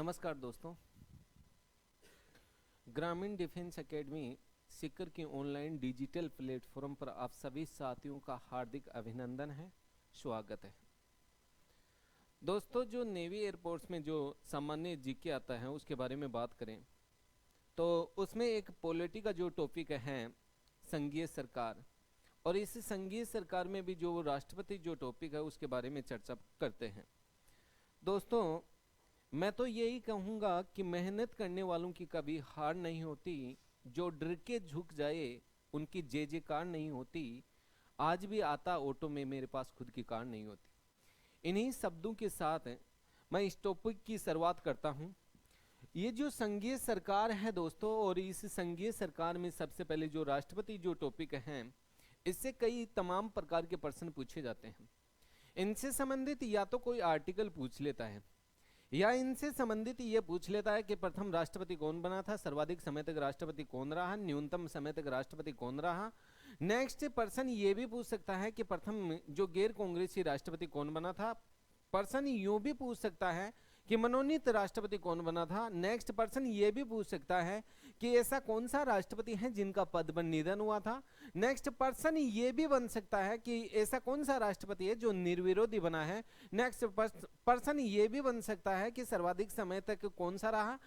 नमस्कार दोस्तों। ग्रामीण डिफेंस एकेडमी सीकर के ऑनलाइन डिजिटल प्लेटफॉर्म पर आप सभी साथियों का हार्दिक अभिनंदन है, स्वागत है। दोस्तों, जो नेवी एयरफोर्स में जो सामान्य जीके आता है उसके बारे में बात करें तो उसमें एक पॉलिटी का जो टॉपिक है संघीय सरकार, और इस संघीय सरकार में भी जो राष्ट्रपति जो टॉपिक है उसके बारे में चर्चा करते हैं। दोस्तों, मैं तो यही कहूँगा कि मेहनत करने वालों की कभी हार नहीं होती, जो डर के झुक जाए उनकी जय जयकार नहीं होती। आज भी आता ऑटो में मेरे पास खुद की कार नहीं होती। इन्हीं शब्दों के साथ मैं इस टॉपिक की शुरुआत करता हूँ। ये जो संघीय सरकार है दोस्तों, और इस संघीय सरकार में सबसे पहले जो राष्ट्रपति जो टॉपिक है, इससे कई तमाम प्रकार के प्रश्न पूछे जाते हैं। इनसे संबंधित या तो कोई आर्टिकल पूछ लेता है, या इनसे संबंधित ये पूछ लेता है कि प्रथम राष्ट्रपति कौन बना था, सर्वाधिक समय तक राष्ट्रपति कौन रहा, न्यूनतम समय तक राष्ट्रपति कौन रहा। नेक्स्ट पर्सन ये भी पूछ सकता है कि प्रथम जो गैर कांग्रेसी राष्ट्रपति कौन बना था। पर्सन यूं भी पूछ सकता है कि मनोनीत राष्ट्रपति कौन बना था। नेक्स्ट पर्सन ये भी पूछ सकता है कि ऐसा कौन सा राष्ट्रपति है जिनका पद पर निधन हुआ था। नेक्स्ट पर्सन ये भी बन सकता है कि ऐसा कौन सा राष्ट्रपति है जो निर्विरोधी बना है। नेक्स्ट पर्सन ये भी बन सकता है कि सर्वाधिक समय तक कौन सा रहा।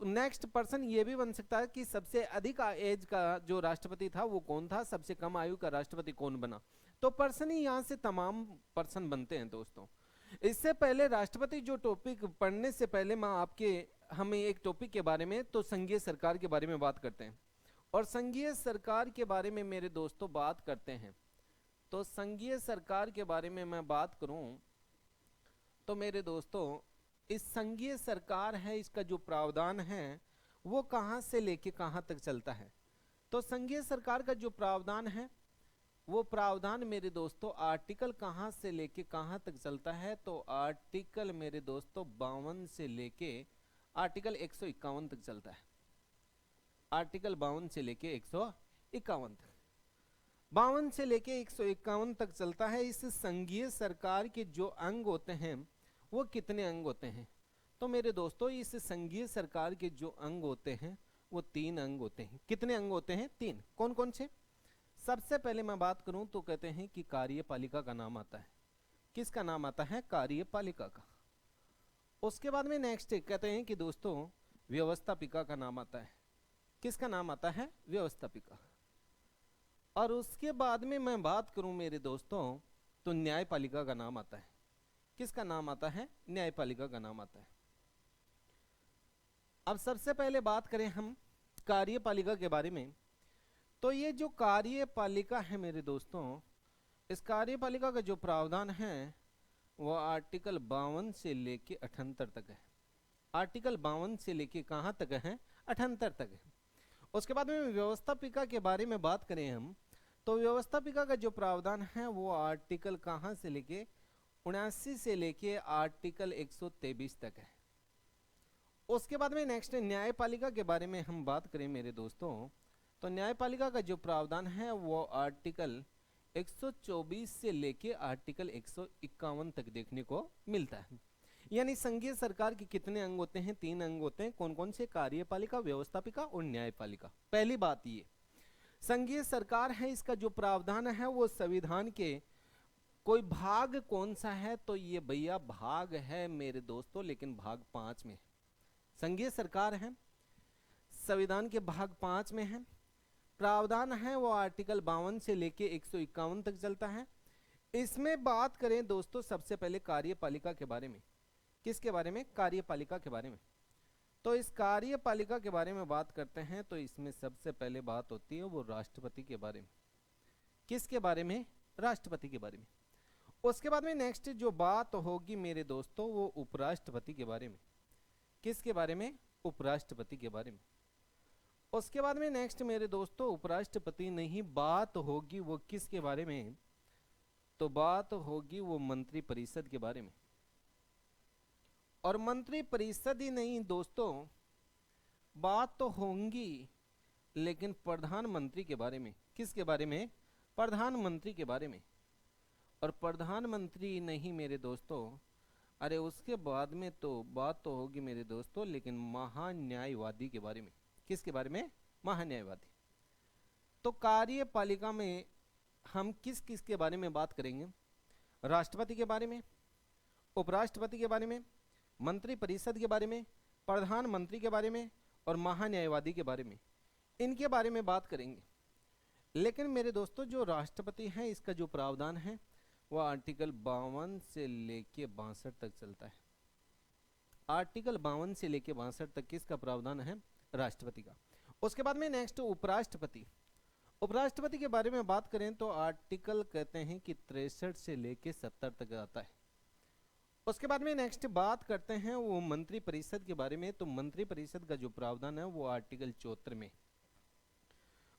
नेक्स्ट पर्सन ये भी बन सकता है कि सबसे अधिक एज का जो राष्ट्रपति था वो कौन था, सबसे कम आयु का राष्ट्रपति कौन बना। तो पर्सन ही यहाँ से तमाम पर्सन बनते हैं दोस्तों। इससे पहले राष्ट्रपति जो टॉपिक पढ़ने से पहले मैं हमें एक टॉपिक के बारे में, तो संघीय सरकार के बारे में बात करते हैं। और संघीय सरकार के बारे में मेरे दोस्तों बात करते हैं, तो संघीय सरकार के बारे में मैं बात करूं तो मेरे दोस्तों, इस संघीय सरकार है, इसका जो प्रावधान है वो कहां से लेके कहां तक चलता है। तो संघीय सरकार का जो प्रावधान है वो प्रावधान मेरे दोस्तों आर्टिकल कहां से लेके कहां तक चलता है। तो आर्टिकल मेरे दोस्तों 52 से लेके आर्टिकल 151 तक चलता है। आर्टिकल 52 से लेके 151 तक, 52 से लेके 151 तक चलता है। इस संघीय सरकार के जो अंग होते हैं वो कितने अंग होते हैं। तो मेरे दोस्तों, इस संघीय सरकार के जो अंग होते हैं वो 3 अंग होते हैं। कितने अंग होते हैं? 3। कौन कौन से? सबसे पहले मैं बात करूं तो कहते हैं कि कार्यपालिका का नाम आता है। किसका नाम आता है? कार्यपालिका का। उसके बाद में नेक्स्ट कहते हैं कि दोस्तों व्यवस्थापिका का नाम आता है। किसका नाम आता है? व्यवस्थापिका। और उसके बाद में मैं बात करूं मेरे दोस्तों तो न्यायपालिका का नाम आता है। किसका नाम आता है? न्यायपालिका का नाम आता है। अब सबसे पहले बात करें हम कार्यपालिका के बारे में, तो ये जो कार्यपालिका है मेरे दोस्तों, इस कार्यपालिका का जो प्रावधान है वो आर्टिकल 52 से लेके 78 तक है। आर्टिकल 52 से लेके कहां तक है? 78 तक है। उसके बाद में व्यवस्थापिका के बारे में बात करें हम, तो व्यवस्थापिका का जो प्रावधान है वो आर्टिकल कहां से लेके 79 से लेके आर्टिकल 123 तक है। उसके बाद में नेक्स्ट न्यायपालिका के बारे में हम बात करें मेरे दोस्तों, तो न्यायपालिका का जो प्रावधान है वो आर्टिकल 124 से लेके आर्टिकल 151 तक देखने को मिलता है। यानी संघीय सरकार के कितने अंग होते हैं? 3 अंग होते हैं। कौन कौन से? कार्यपालिका, व्यवस्थापिका और न्यायपालिका। पहली बात ये संघीय सरकार है, इसका जो प्रावधान है वो संविधान के कोई भाग कौन सा है? तो ये भैया भाग है मेरे दोस्तों, लेकिन भाग 5 में है। संघीय सरकार है, संविधान के भाग 5 में है। प्रावधान है वो आर्टिकल 52 से लेके 151 तक चलता है। इसमें बात करें दोस्तों सबसे पहले कार्यपालिका के बारे में। किसके बारे में? कार्यपालिका के बारे में। तो इस कार्यपालिका के बारे में बात करते हैं तो इसमें सबसे पहले बात होती है वो राष्ट्रपति के बारे में। किसके बारे में? राष्ट्रपति के बारे में। उसके बाद में नेक्स्ट जो बात होगी मेरे दोस्तों वो उपराष्ट्रपति के बारे में। किसके बारे में? उपराष्ट्रपति के बारे में। उसके बाद में नेक्स्ट मेरे दोस्तों उपराष्ट्रपति नहीं, बात होगी वो किसके बारे में? तो बात होगी वो मंत्री परिषद के बारे में। और मंत्री परिषद ही नहीं दोस्तों, बात तो होंगी लेकिन प्रधानमंत्री के बारे में। किसके बारे में? प्रधानमंत्री के बारे में। और प्रधानमंत्री नहीं मेरे दोस्तों, अरे उसके बाद में तो बात तो होगी मेरे दोस्तों, लेकिन महान्यायवादी के बारे में। किसके बारे में? महान्यायवादी। तो कार्यपालिका में हम किस किस के बारे में बात करेंगे? राष्ट्रपति के बारे में, उपराष्ट्रपति के बारे में, मंत्री परिषद के बारे में, प्रधानमंत्री के बारे में और महान्यायवादी के बारे में, इनके बारे में बात करेंगे। लेकिन मेरे दोस्तों जो राष्ट्रपति हैं इसका जो प्रावधान है वह आर्टिकल 52 से लेके 62 तक चलता है। आर्टिकल 52 से लेके 62 तक किसका प्रावधान है? राष्ट्रपति का। उसके बाद में नेक्स्ट उपराष्ट्रपति। उपराष्ट्रपति के बारे में बात करें तो आर्टिकल कहते हैं कि 63 से लेके 70 तक आता है। उसके बाद में नेक्स्ट बात करते हैं वो मंत्री परिषद के बारे में। तो मंत्री परिषद का जो प्रावधान है वो आर्टिकल 74 में।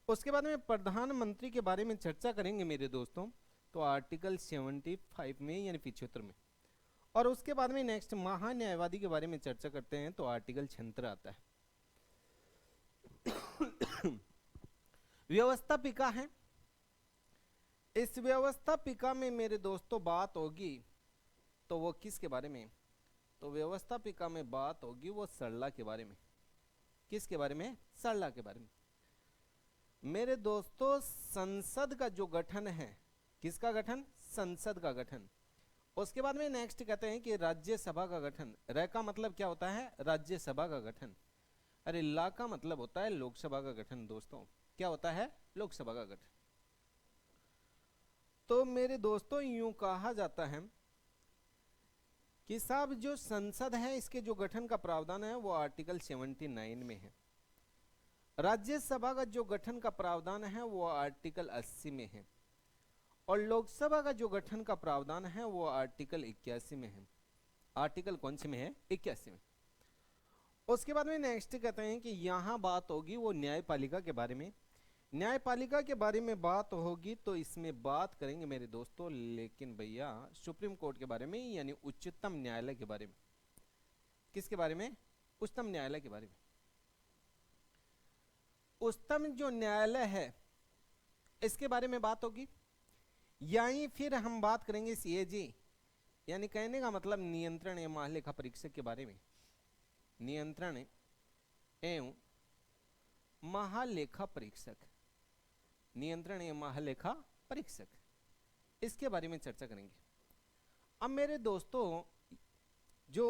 उसके बाद में प्रधानमंत्री के बारे में चर्चा करेंगे मेरे दोस्तों, तो आर्टिकल 75 में यानी 75 में। और उसके बाद में नेक्स्ट महान्यायवादी के बारे में चर्चा करते हैं तो आर्टिकल 76 आता है। व्यवस्थापिका है। इस व्यवस्थापिका में मेरे दोस्तों बात होगी तो वो किसके बारे में? तो व्यवस्थापिका में बात होगी वो सरला के बारे में। किसके बारे में? सरला के बारे में। मेरे दोस्तों संसद का जो गठन है, किसका गठन? संसद का गठन। उसके बाद में नेक्स्ट कहते हैं कि राज्यसभा का गठन। र का मतलब क्या होता है? राज्यसभा का गठन। अरे ला का मतलब होता है लोकसभा का गठन। दोस्तों क्या होता है? लोकसभा का गठन। तो मेरे दोस्तों यूं कहा जाता है कि साहब जो संसद है इसके जो गठन का प्रावधान है वो आर्टिकल 79 में है। राज्यसभा का जो गठन का प्रावधान है वो आर्टिकल 80 में है। और लोकसभा का जो गठन का प्रावधान है वो आर्टिकल 81 में है। आर्टिकल कौन से में है? 81 में। उसके बाद में नेक्स्ट कहते हैं कि यहाँ बात होगी वो न्यायपालिका के बारे में। न्यायपालिका के बारे में बात होगी तो इसमें बात करेंगे मेरे दोस्तों, लेकिन भैया सुप्रीम कोर्ट के बारे में यानी उच्चतम न्यायालय के बारे में। किसके बारे में? उच्चतम न्यायालय के बारे में। उच्चतम जो न्यायालय है इसके बारे में बात होगी। यहीं फिर हम बात करेंगे सीएजी यानी कहने का मतलब नियंत्रण एवं महालेखा परीक्षक के बारे में। नियंत्रण एवं महालेखा परीक्षक, नियंत्रण एवं महालेखा परीक्षक, इसके बारे में चर्चा करेंगे। अब मेरे दोस्तों जो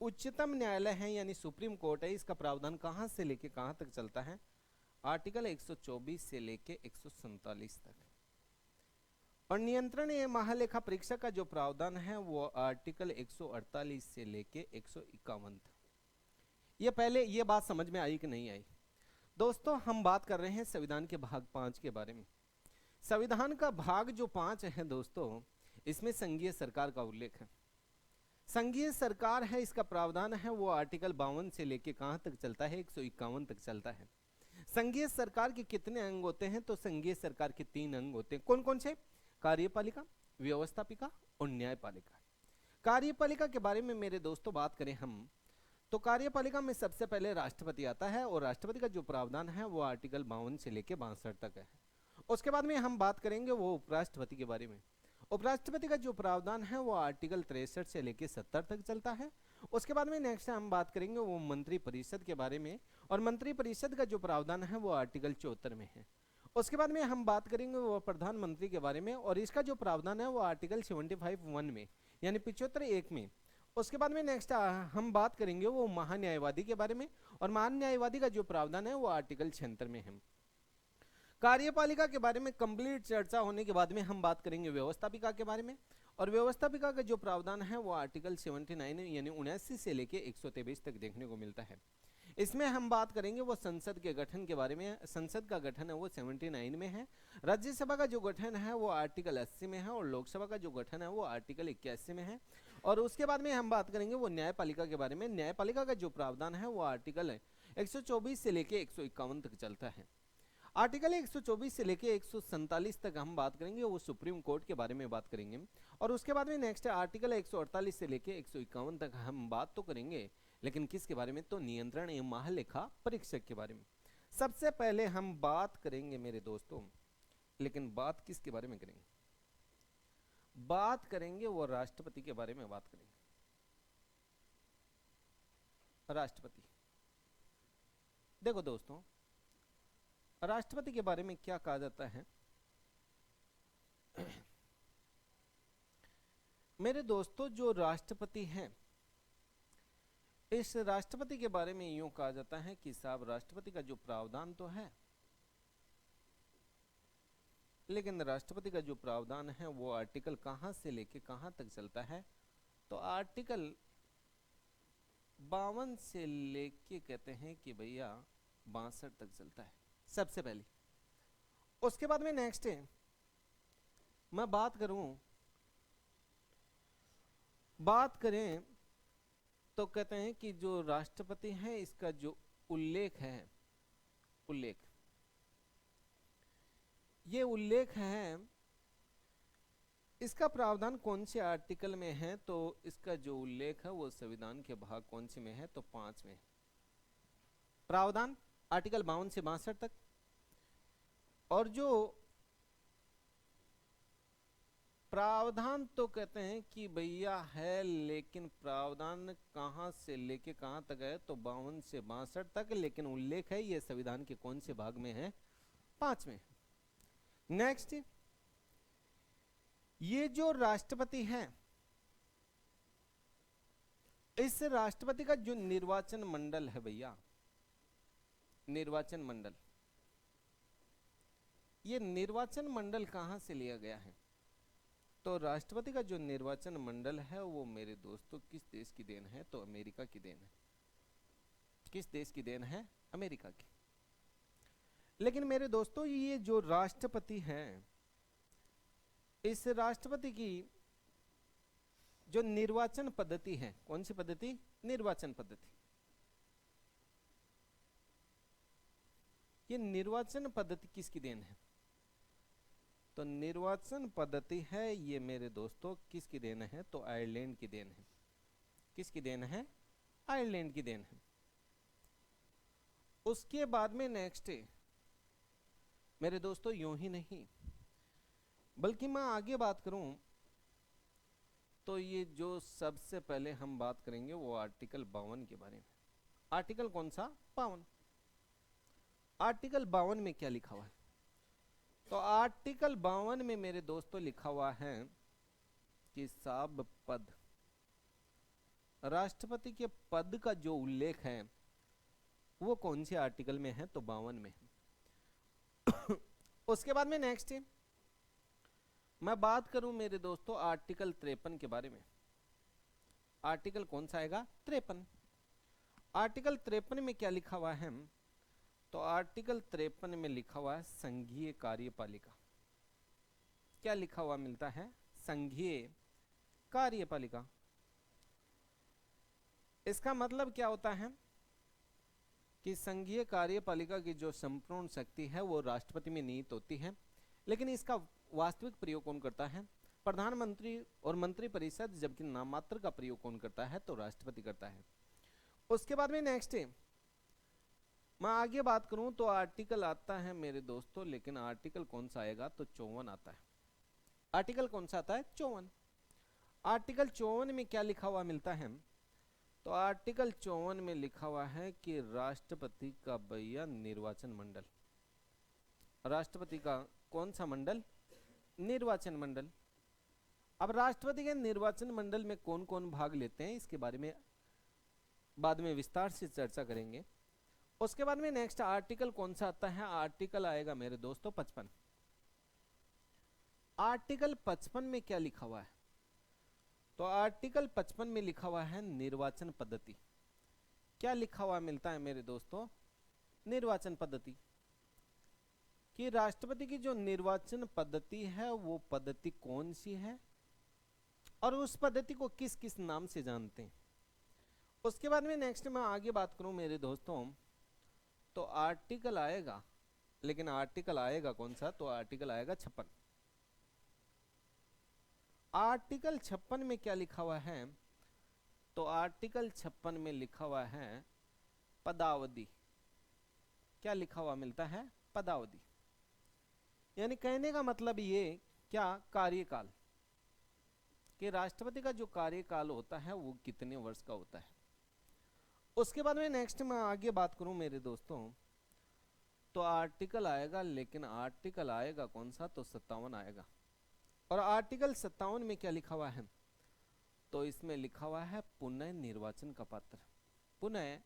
उच्चतम न्यायालय है यानी सुप्रीम कोर्ट है इसका प्रावधान कहां से लेके कहां तक चलता है? आर्टिकल 124 से लेके 147 तक। और नियंत्रण एवं महालेखा परीक्षक का जो प्रावधान है वो आर्टिकल 148 से लेके 151 तक। ये पहले ये बात समझ में आई कि नहीं आई? दोस्तों हम बात कर रहे हैं संविधान के भाग 5 के बारे में। संविधान का भाग जो 5 है दोस्तों, इसमें संघीय सरकार का उल्लेख है। संघीय सरकार है इसका प्रावधान है वो आर्टिकल 52 से लेके कहां तक चलता है? 151 तक चलता है। संघीय सरकार के कितने अंग होते हैं? तो संघीय सरकार के 3 अंग होते हैं। कौन कौन से? कार्यपालिका, व्यवस्थापिका और न्यायपालिका। कार्यपालिका के बारे में मेरे दोस्तों बात करें हम तो कार्यपालिका में सबसे पहले राष्ट्रपति आता है और राष्ट्रपति का जो प्रावधान है वो आर्टिकल 52 से लेके 62 तक है। उसके बाद में हम बात करेंगे वो उपराष्ट्रपति के बारे में। उपराष्ट्रपति का जो प्रावधान है वो आर्टिकल 63 से लेके 70 तक चलता है। उसके बाद में नेक्स्ट हम बात करेंगे वो मंत्री परिषद के बारे में और मंत्री परिषद का जो प्रावधान है वो आर्टिकल 74 में है। उसके बाद में हम बात करेंगे वो प्रधानमंत्री के बारे में और इसका जो प्रावधान है वो आर्टिकल 75(1) में यानी 75(1) में। उसके बाद में नेक्स्ट हम बात करेंगे वो महान्यायवादी के बारे में और महान्यायवादी का जो प्रावधान है वो आर्टिकल 76 में है। कार्यपालिका के बारे में कंप्लीट चर्चा होने के बाद में हम बात करेंगे व्यवस्थापिका के बारे में और व्यवस्थापिका का जो प्रावधान है वो आर्टिकल 79 यानी 79 से लेके 123 तक देखने को मिलता है। इसमें हम बात करेंगे वो संसद के गठन के बारे में। संसद का गठन है वो 79 में है। राज्यसभा का जो गठन है वो आर्टिकल 80 में है और लोकसभा का जो गठन है वो आर्टिकल 81 में है। और उसके बाद में हम बात करेंगे वो न्यायपालिका के बारे में। न्यायपालिका का जो प्रावधान है वो आर्टिकल 124 से लेके 151 तक चलता है। आर्टिकल 124 से लेके 147 तक हम बात करेंगे वो सुप्रीम कोर्ट के बारे में बात करेंगे। और उसके बाद में नेक्स्ट आर्टिकल 148 से लेके 151 तक हम बात तो करेंगे, लेकिन किसके बारे में? तो नियंत्रण एवं महालेखा परीक्षक के बारे में। सबसे पहले हम बात करेंगे मेरे दोस्तों, लेकिन बात किसके बारे में करेंगे? बात करेंगे वो राष्ट्रपति के बारे में बात करेंगे। राष्ट्रपति। देखो दोस्तों, राष्ट्रपति के बारे में क्या कहा जाता है। मेरे दोस्तों, जो राष्ट्रपति हैं, इस राष्ट्रपति के बारे में यूं कहा जाता है कि साहब राष्ट्रपति का जो प्रावधान तो है, लेकिन राष्ट्रपति का जो प्रावधान है वो आर्टिकल कहां से लेके कहां तक चलता है, तो आर्टिकल 52 से लेके कहते हैं कि भैया 62 तक चलता है सबसे पहले। उसके बाद में नेक्स्ट है, मैं बात करें तो कहते हैं कि जो राष्ट्रपति है इसका जो उल्लेख है, ये उल्लेख है, इसका प्रावधान कौन से आर्टिकल में है, तो इसका जो उल्लेख है वो संविधान के भाग कौन से में है, तो 5 में। प्रावधान आर्टिकल 52 से 62 तक। और जो प्रावधान तो कहते हैं कि भैया है, लेकिन प्रावधान कहां से लेके कहां तक है, तो 52 से 62 तक, लेकिन उल्लेख है ये संविधान के कौन से भाग में है, 5 में। नेक्स्ट, ये जो राष्ट्रपति है, इस राष्ट्रपति का जो निर्वाचन मंडल है भैया, निर्वाचन मंडल, ये निर्वाचन मंडल कहां से लिया गया है, तो राष्ट्रपति का जो निर्वाचन मंडल है वो मेरे दोस्तों किस देश की देन है, तो अमेरिका की देन है। किस देश की देन है, अमेरिका की। लेकिन मेरे दोस्तों, ये जो राष्ट्रपति है, इस राष्ट्रपति की जो निर्वाचन पद्धति है, कौन सी पद्धति, निर्वाचन पद्धति, ये निर्वाचन पद्धति किसकी देन है, तो निर्वाचन पद्धति है ये मेरे दोस्तों किसकी देन है, तो आयरलैंड की देन है। किसकी देन है, आयरलैंड की देन है। उसके बाद में नेक्स्ट है मेरे दोस्तों, यूं ही नहीं बल्कि मैं आगे बात करूं तो ये जो सबसे पहले हम बात करेंगे वो आर्टिकल 52 के बारे में। आर्टिकल कौन सा, 52। आर्टिकल 52 में क्या लिखा हुआ है, तो आर्टिकल 52 में मेरे दोस्तों लिखा हुआ है कि साब पद, राष्ट्रपति के पद का जो उल्लेख है वो कौन से आर्टिकल में है, तो 52 में है। उसके बाद में नेक्स्ट है, मैं बात करूं मेरे दोस्तों आर्टिकल 53 के बारे में। आर्टिकल कौन सा आएगा, 53। आर्टिकल 53 में क्या लिखा हुआ है, तो आर्टिकल 53 में लिखा हुआ है संघीय कार्यपालिका। क्या लिखा हुआ मिलता है, संघीय कार्यपालिका। इसका मतलब क्या होता है कि संघीय कार्यपालिका की जो संपूर्ण शक्ति है वो राष्ट्रपति में निहित होती है, लेकिन इसका वास्तविक प्रयोग कौन करता है, प्रधानमंत्री और मंत्रिपरिषद, जबकि नाममात्र का प्रयोग कौन करता है, तो राष्ट्रपति करता है। उसके बाद में नेक्स्ट है, मैं आगे बात करूं तो आर्टिकल आता है मेरे दोस्तों, लेकिन आर्टिकल कौन सा आएगा, तो 54 आता है। आर्टिकल कौन सा आता है, 54। आर्टिकल 54 में क्या लिखा हुआ मिलता है, तो आर्टिकल 54 में लिखा हुआ है कि राष्ट्रपति का भैया निर्वाचन मंडल, राष्ट्रपति का कौन सा मंडल, निर्वाचन मंडल। अब राष्ट्रपति के निर्वाचन मंडल में कौन कौन भाग लेते हैं इसके बारे में बाद में विस्तार से चर्चा करेंगे। उसके बाद में नेक्स्ट आर्टिकल कौन सा आता है, आर्टिकल आएगा मेरे दोस्तों 55। आर्टिकल 55 में क्या लिखा हुआ है, तो आर्टिकल 55 में लिखा हुआ है निर्वाचन पद्धति। क्या लिखा हुआ मिलता है मेरे दोस्तों, निर्वाचन पद्धति, कि राष्ट्रपति की जो निर्वाचन पद्धति है वो पद्धति कौन सी है और उस पद्धति को किस किस नाम से जानते हैं। उसके बाद में नेक्स्ट मैं आगे बात करूं मेरे दोस्तों, तो आर्टिकल आएगा, लेकिन आर्टिकल आएगा कौन सा, तो आर्टिकल आएगा 56। आर्टिकल 56 में क्या लिखा हुआ है, तो आर्टिकल 56 में लिखा हुआ है पदावधि। क्या लिखा हुआ मिलता है, पदावधि, यानी कहने का मतलब ये क्या, कार्यकाल, कि राष्ट्रपति का जो कार्यकाल होता है वो कितने वर्ष का होता है। उसके बाद में नेक्स्ट मैं आगे बात करूं मेरे दोस्तों, तो आर्टिकल आएगा, लेकिन आर्टिकल आएगा कौन सा, तो 57 आएगा। और आर्टिकल 57 में क्या लिखा हुआ है, तो इसमें लिखा हुआ है पुनः निर्वाचन का पात्र, पुनः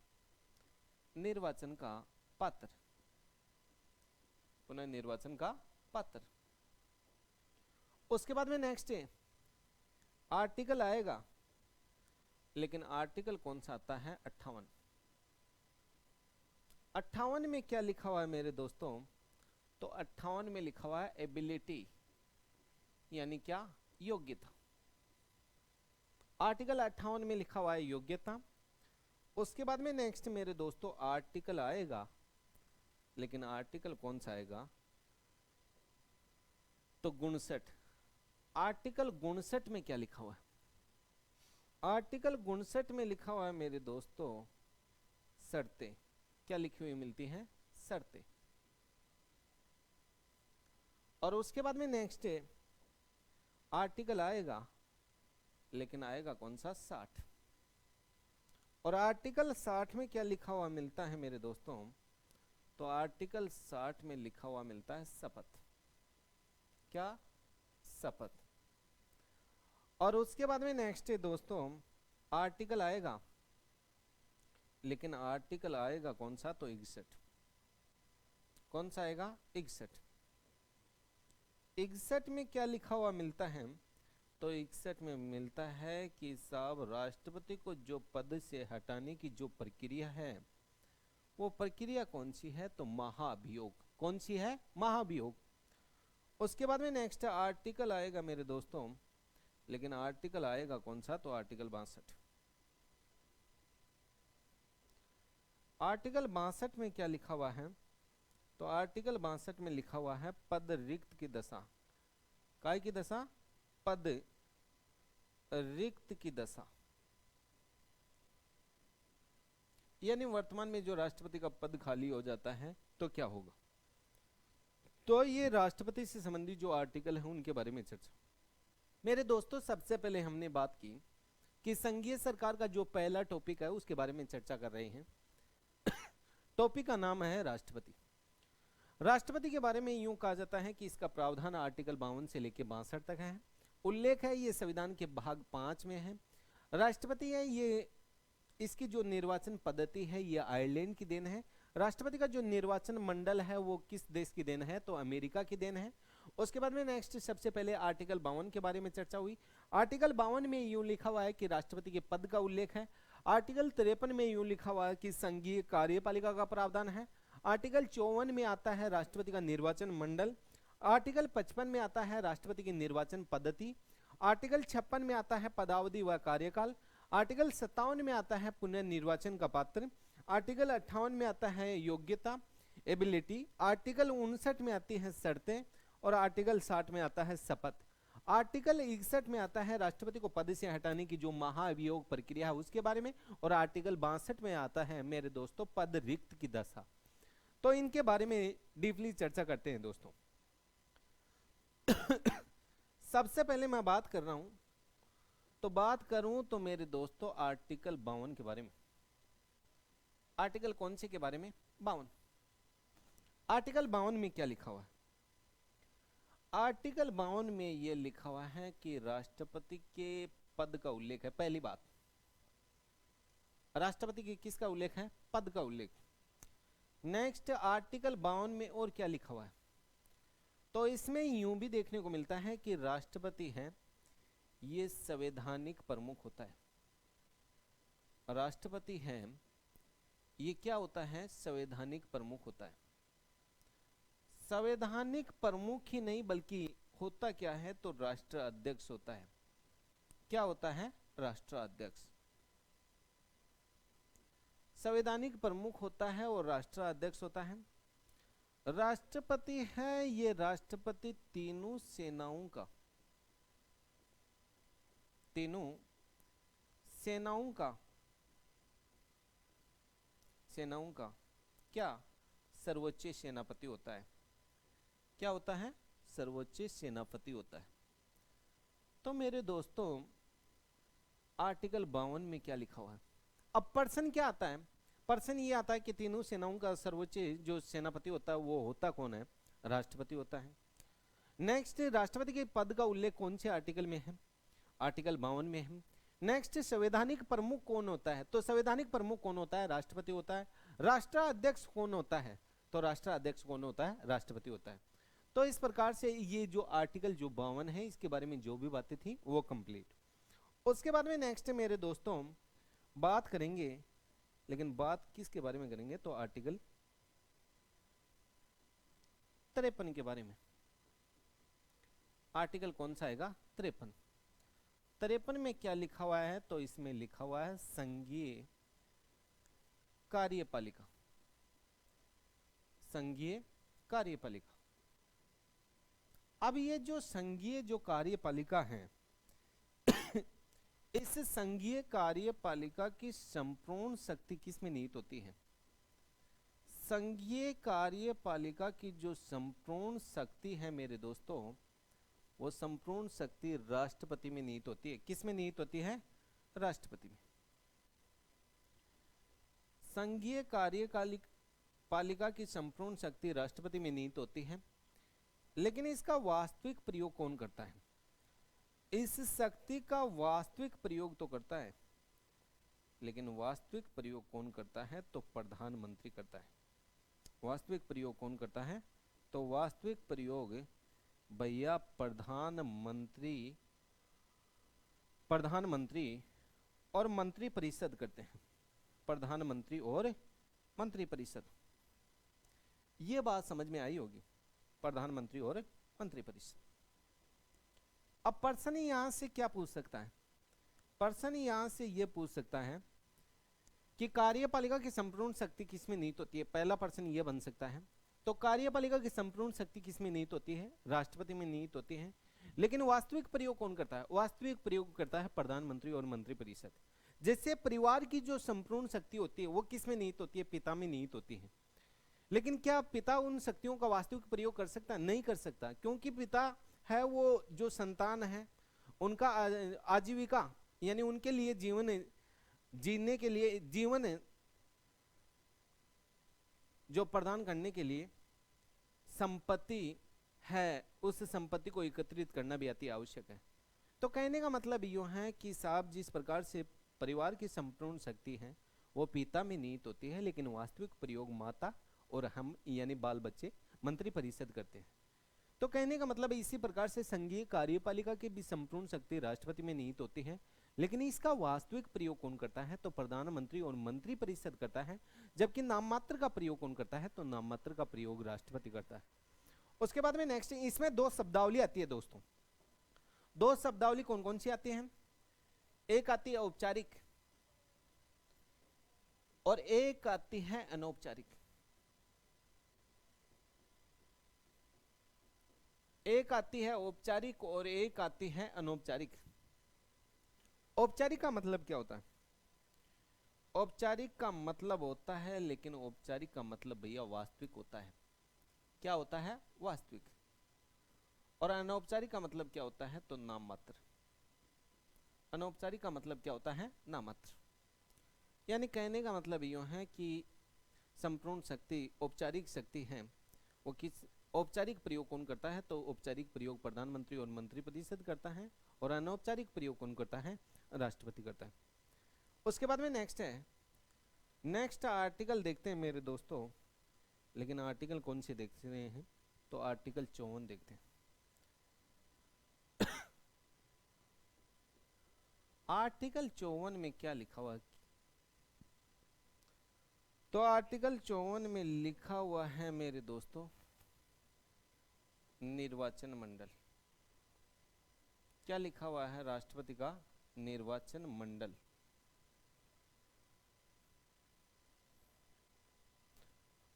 निर्वाचन का पात्र, पुनः निर्वाचन का पात्र। उसके बाद में नेक्स्ट है आर्टिकल आएगा, लेकिन आर्टिकल कौन सा आता है, 58। 58 में क्या लिखा हुआ है मेरे दोस्तों, तो 58 में लिखा हुआ है एबिलिटी, यानी क्या, योग्यता। आर्टिकल 58 में लिखा हुआ है योग्यता। उसके बाद में नेक्स्ट मेरे दोस्तों आर्टिकल आएगा, लेकिन आर्टिकल कौन सा आएगा, तो 59। आर्टिकल 59 में क्या लिखा हुआ है, आर्टिकल 59 में लिखा हुआ है मेरे दोस्तों शर्तें, क्या लिखी हुई मिलती हैं, शर्तें। और उसके बाद में नेक्स्ट है आर्टिकल आएगा, लेकिन आएगा कौन सा, 60। और आर्टिकल 60 में क्या लिखा हुआ मिलता है मेरे दोस्तों, तो आर्टिकल 60 में लिखा हुआ मिलता है शपथ, क्या, शपथ। और उसके बाद में नेक्स्ट है दोस्तों आर्टिकल आएगा, लेकिन आर्टिकल आएगा कौन सा, तो 61। कौन सा आएगा, 61। 61 में क्या लिखा हुआ मिलता है, तो 61 में मिलता है कि साहब राष्ट्रपति को जो पद से हटाने की जो प्रक्रिया है, वो प्रक्रिया कौन सी है, तो महाभियोग। कौन सी है, महाभियोग। उसके बाद में नेक्स्ट आर्टिकल आएगा मेरे दोस्तों, लेकिन आर्टिकल आएगा कौन सा, तो आर्टिकल 62। आर्टिकल 62 में क्या लिखा हुआ है, तो आर्टिकल 62 में लिखा हुआ है पद रिक्त की दशा, काय की दशा, पद रिक्त की दशा, यानी वर्तमान में जो राष्ट्रपति का पद खाली हो जाता है तो क्या होगा। तो ये राष्ट्रपति से संबंधित जो आर्टिकल है उनके बारे में चर्चा। मेरे दोस्तों सबसे पहले हमने बात की कि संघीय सरकार का जो पहला टॉपिक है उसके बारे में चर्चा कर रहे हैं। टॉपिक का नाम है राष्ट्रपति। राष्ट्रपति के बारे में यूं कहा जाता है कि इसका प्रावधान आर्टिकल 52 से लेकर 62 तक है। उल्लेख है ये संविधान के भाग 5 में है। राष्ट्रपति है ये, इसकी जो निर्वाचन पद्धति है ये आयरलैंड की देन है। राष्ट्रपति का जो निर्वाचन मंडल है वो किस देश की देन है, तो अमेरिका की देन है। उसके बाद में नेक्स्ट सबसे पहले आर्टिकल 52 के बारे में चर्चा हुई। आर्टिकल 52 में यूं लिखा हुआ है कि राष्ट्रपति के पद का उल्लेख है। आर्टिकल 53 में यूं लिखा हुआ है कि संघीय कार्यपालिका का प्रावधान है। आर्टिकल 54 में आता है राष्ट्रपति का निर्वाचन मंडल। आर्टिकल 55 में आता है राष्ट्रपति की निर्वाचन पद्धति। आर्टिकल 56 में आता है पदावधि व कार्यकाल। आर्टिकल 57 में आता है पुनर्निर्वाचन का पात्र। आर्टिकल 58 में आता है योग्यता, एबिलिटी। आर्टिकल 59 में आती है शर्तें और आर्टिकल 60 में आता है शपथ। आर्टिकल 61 में आता है राष्ट्रपति को पद से हटाने की जो महाभियोग प्रक्रिया है उसके बारे में। और आर्टिकल 62 में आता है मेरे दोस्तों पद रिक्त की दशा। तो इनके बारे में डीपली चर्चा करते हैं दोस्तों। सबसे पहले मैं बात कर रहा हूं, तो बात करूं तो मेरे दोस्तों आर्टिकल 52 के बारे में। आर्टिकल कौन से के बारे में, 52। आर्टिकल 52 में क्या लिखा हुआ है, आर्टिकल 52 में यह लिखा हुआ है कि राष्ट्रपति के पद का उल्लेख है। पहली बात, राष्ट्रपति की किसका उल्लेख है, पद का उल्लेख। नेक्स्ट आर्टिकल 52 में और क्या लिखा हुआ है, तो इसमें यूं भी देखने को मिलता है कि राष्ट्रपति है ये संवैधानिक प्रमुख होता है। राष्ट्रपति है ये क्या होता है, संवैधानिक प्रमुख होता है। संवैधानिक प्रमुख ही नहीं बल्कि होता क्या है, तो राष्ट्र अध्यक्ष होता है। क्या होता है, राष्ट्र अध्यक्ष। संवैधानिक प्रमुख होता है और राष्ट्र अध्यक्ष होता है। राष्ट्रपति है ये राष्ट्रपति तीनों सेनाओं का, तीनों सेनाओं का, सेनाओं का क्या, सर्वोच्च सेनापति होता है। क्या होता है, सर्वोच्च सेनापति होता है। तो मेरे दोस्तों आर्टिकल 52 में क्या लिखा हुआ है, अब पर्सन क्या आता है? पर्सन ये आता है कि तीनों सेनाओं का सर्वोच्च जो सेनापति होता है वो होता कौन है? राष्ट्रपति होता है। नेक्स्ट, राष्ट्रपति के पद का उल्लेख कौन से आर्टिकल में है? आर्टिकल 52 में है। नेक्स्ट, संवैधानिक प्रमुख कौन होता है? तो संवैधानिक प्रमुख कौन होता है? राष्ट्रपति होता है। राष्ट्राध्यक्ष कौन होता है? तो राष्ट्राध्यक्ष कौन होता है? राष्ट्रपति होता है। तो इस प्रकार से ये जो आर्टिकल जो 52 है, इसके बारे में जो भी बातें थी वो कंप्लीट। उसके बाद में नेक्स्ट मेरे दोस्तों बात करेंगे, लेकिन बात किसके बारे में करेंगे? तो आर्टिकल 53 के बारे में। आर्टिकल कौन सा आएगा? 53। 53 में क्या लिखा हुआ है? तो इसमें लिखा हुआ है संघीय कार्यपालिका। संघीय कार्यपालिका। अब ये जो संघीय जो कार्यपालिका है इस संघीय कार्यपालिका की संपूर्ण शक्ति किसमें निहित होती है? संघीय कार्यपालिका की जो संपूर्ण शक्ति है मेरे दोस्तों, वो संपूर्ण शक्ति राष्ट्रपति में निहित होती है। किसमें निहित होती है? राष्ट्रपति में। संघीय कार्यपालिका की संपूर्ण शक्ति राष्ट्रपति में निहित होती है, लेकिन इसका वास्तविक प्रयोग कौन करता है? इस शक्ति का वास्तविक प्रयोग तो करता है, लेकिन वास्तविक प्रयोग कौन करता है? तो प्रधानमंत्री करता है। वास्तविक प्रयोग कौन करता है? तो वास्तविक प्रयोग भैया प्रधानमंत्री और मंत्री परिषद करते हैं। प्रधानमंत्री और मंत्री परिषद, ये बात समझ में आई होगी। प्रधानमंत्री और मंत्री परिषद। अब पर्सन यहां से क्या पूछ सकता है? पर्सन यहां से यह पूछ सकता है कि कार्यपालिका की संपूर्ण शक्ति किसमें निहित होती है? पहला पर्सन यह बन सकता है। तो कार्यपालिका की संपूर्ण शक्ति किसमें निहित होती है? राष्ट्रपति में निहित होती है। लेकिन वास्तविक प्रयोग कौन करता है? वास्तविक प्रयोग करता है प्रधानमंत्री और मंत्री परिषद। जैसे परिवार की जो संपूर्ण शक्ति होती है वो किसमें निहित होती है? पिता में निहित होती है। लेकिन क्या पिता उन शक्तियों का वास्तविक प्रयोग कर सकता है? नहीं कर सकता, क्योंकि पिता है वो जो संतान है उनका आजीविका यानी उनके लिए जीवन जीने के लिए जीवन जो प्रदान करने के लिए संपत्ति है, उस संपत्ति को एकत्रित करना भी अति आवश्यक है। तो कहने का मतलब यूं है कि साहब जिस प्रकार से परिवार की संपूर्ण शक्ति है वो पिता में निहित होती है, लेकिन वास्तविक प्रयोग माता और हम यानी बाल बच्चे मंत्री परिषद करते हैं। तो कहने का मतलब इसी प्रकार से संघीय कार्यपालिका की भी संपूर्ण शक्ति राष्ट्रपति में निहित होती है, लेकिन इसका वास्तविक प्रयोग कौन करता है? तो प्रधानमंत्री और मंत्री परिषद करता है। जबकि नाममात्र का प्रयोग कौन करता है? तो नाममात्र का प्रयोग राष्ट्रपति करता है। उसके बाद में नेक्स्ट इसमें दो शब्दावली आती है दोस्तों। दो शब्दावली कौन कौन सी आती है? एक आती है औपचारिक और एक आती है अनौपचारिक। एक आती है औपचारिक और एक आती है अनौपचारिक। औपचारिक का मतलब क्या होता है? औपचारिक का मतलब होता है, लेकिन औपचारिक का मतलब भैया वास्तविक होता है। क्या होता है? वास्तविक। और अनौपचारिक का मतलब क्या होता है? तो नाम मात्र। अनौपचारिक का मतलब क्या होता है? नाम मात्र। यानी कहने का मतलब यूं है कि संपूर्ण शक्ति औपचारिक शक्ति है, वो किस औपचारिक प्रयोग कौन करता है? तो औपचारिक प्रयोग प्रधानमंत्री और मंत्री परिषद करता है, और अनौपचारिक प्रयोग कौन करता है? राष्ट्रपति करता है। उसके बाद में नेक्स्ट है, नेक्स्ट आर्टिकल देखते हैं मेरे दोस्तों, लेकिन आर्टिकल कौन से देख रहे हैं? तो आर्टिकल 54 देखते हैं। आर्टिकल 54 में क्या लिखा हुआ है? तो आर्टिकल 54 में लिखा हुआ है मेरे दोस्तों निर्वाचन मंडल। क्या लिखा हुआ है? राष्ट्रपति का निर्वाचन मंडल।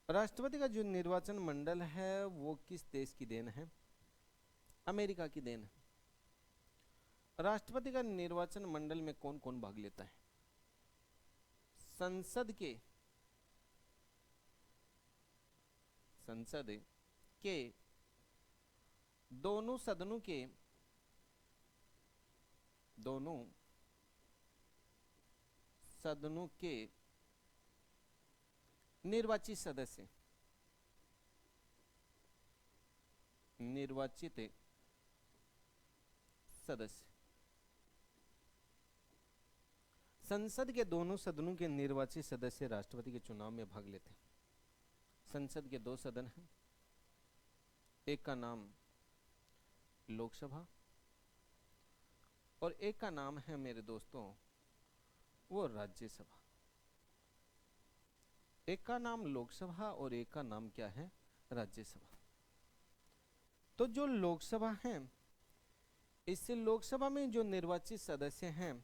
राष्ट्रपति का जो निर्वाचन मंडल है वो किस देश की देन है? अमेरिका की देन है। राष्ट्रपति का निर्वाचन मंडल में कौन कौन भाग लेता है? संसद के दोनों सदनों के सदनों के निर्वाचित सदस्य, निर्वाचित सदस्य, संसद के दोनों सदनों के निर्वाचित सदस्य राष्ट्रपति के चुनाव में भाग लेते हैं। संसद के 2 सदन हैं, एक का नाम लोकसभा और एक का नाम है मेरे दोस्तों वो राज्यसभा। एक का नाम लोकसभा और एक का नाम क्या है, राज्यसभा। तो जो लोकसभा है, इससे लोकसभा में जो निर्वाचित सदस्य हैं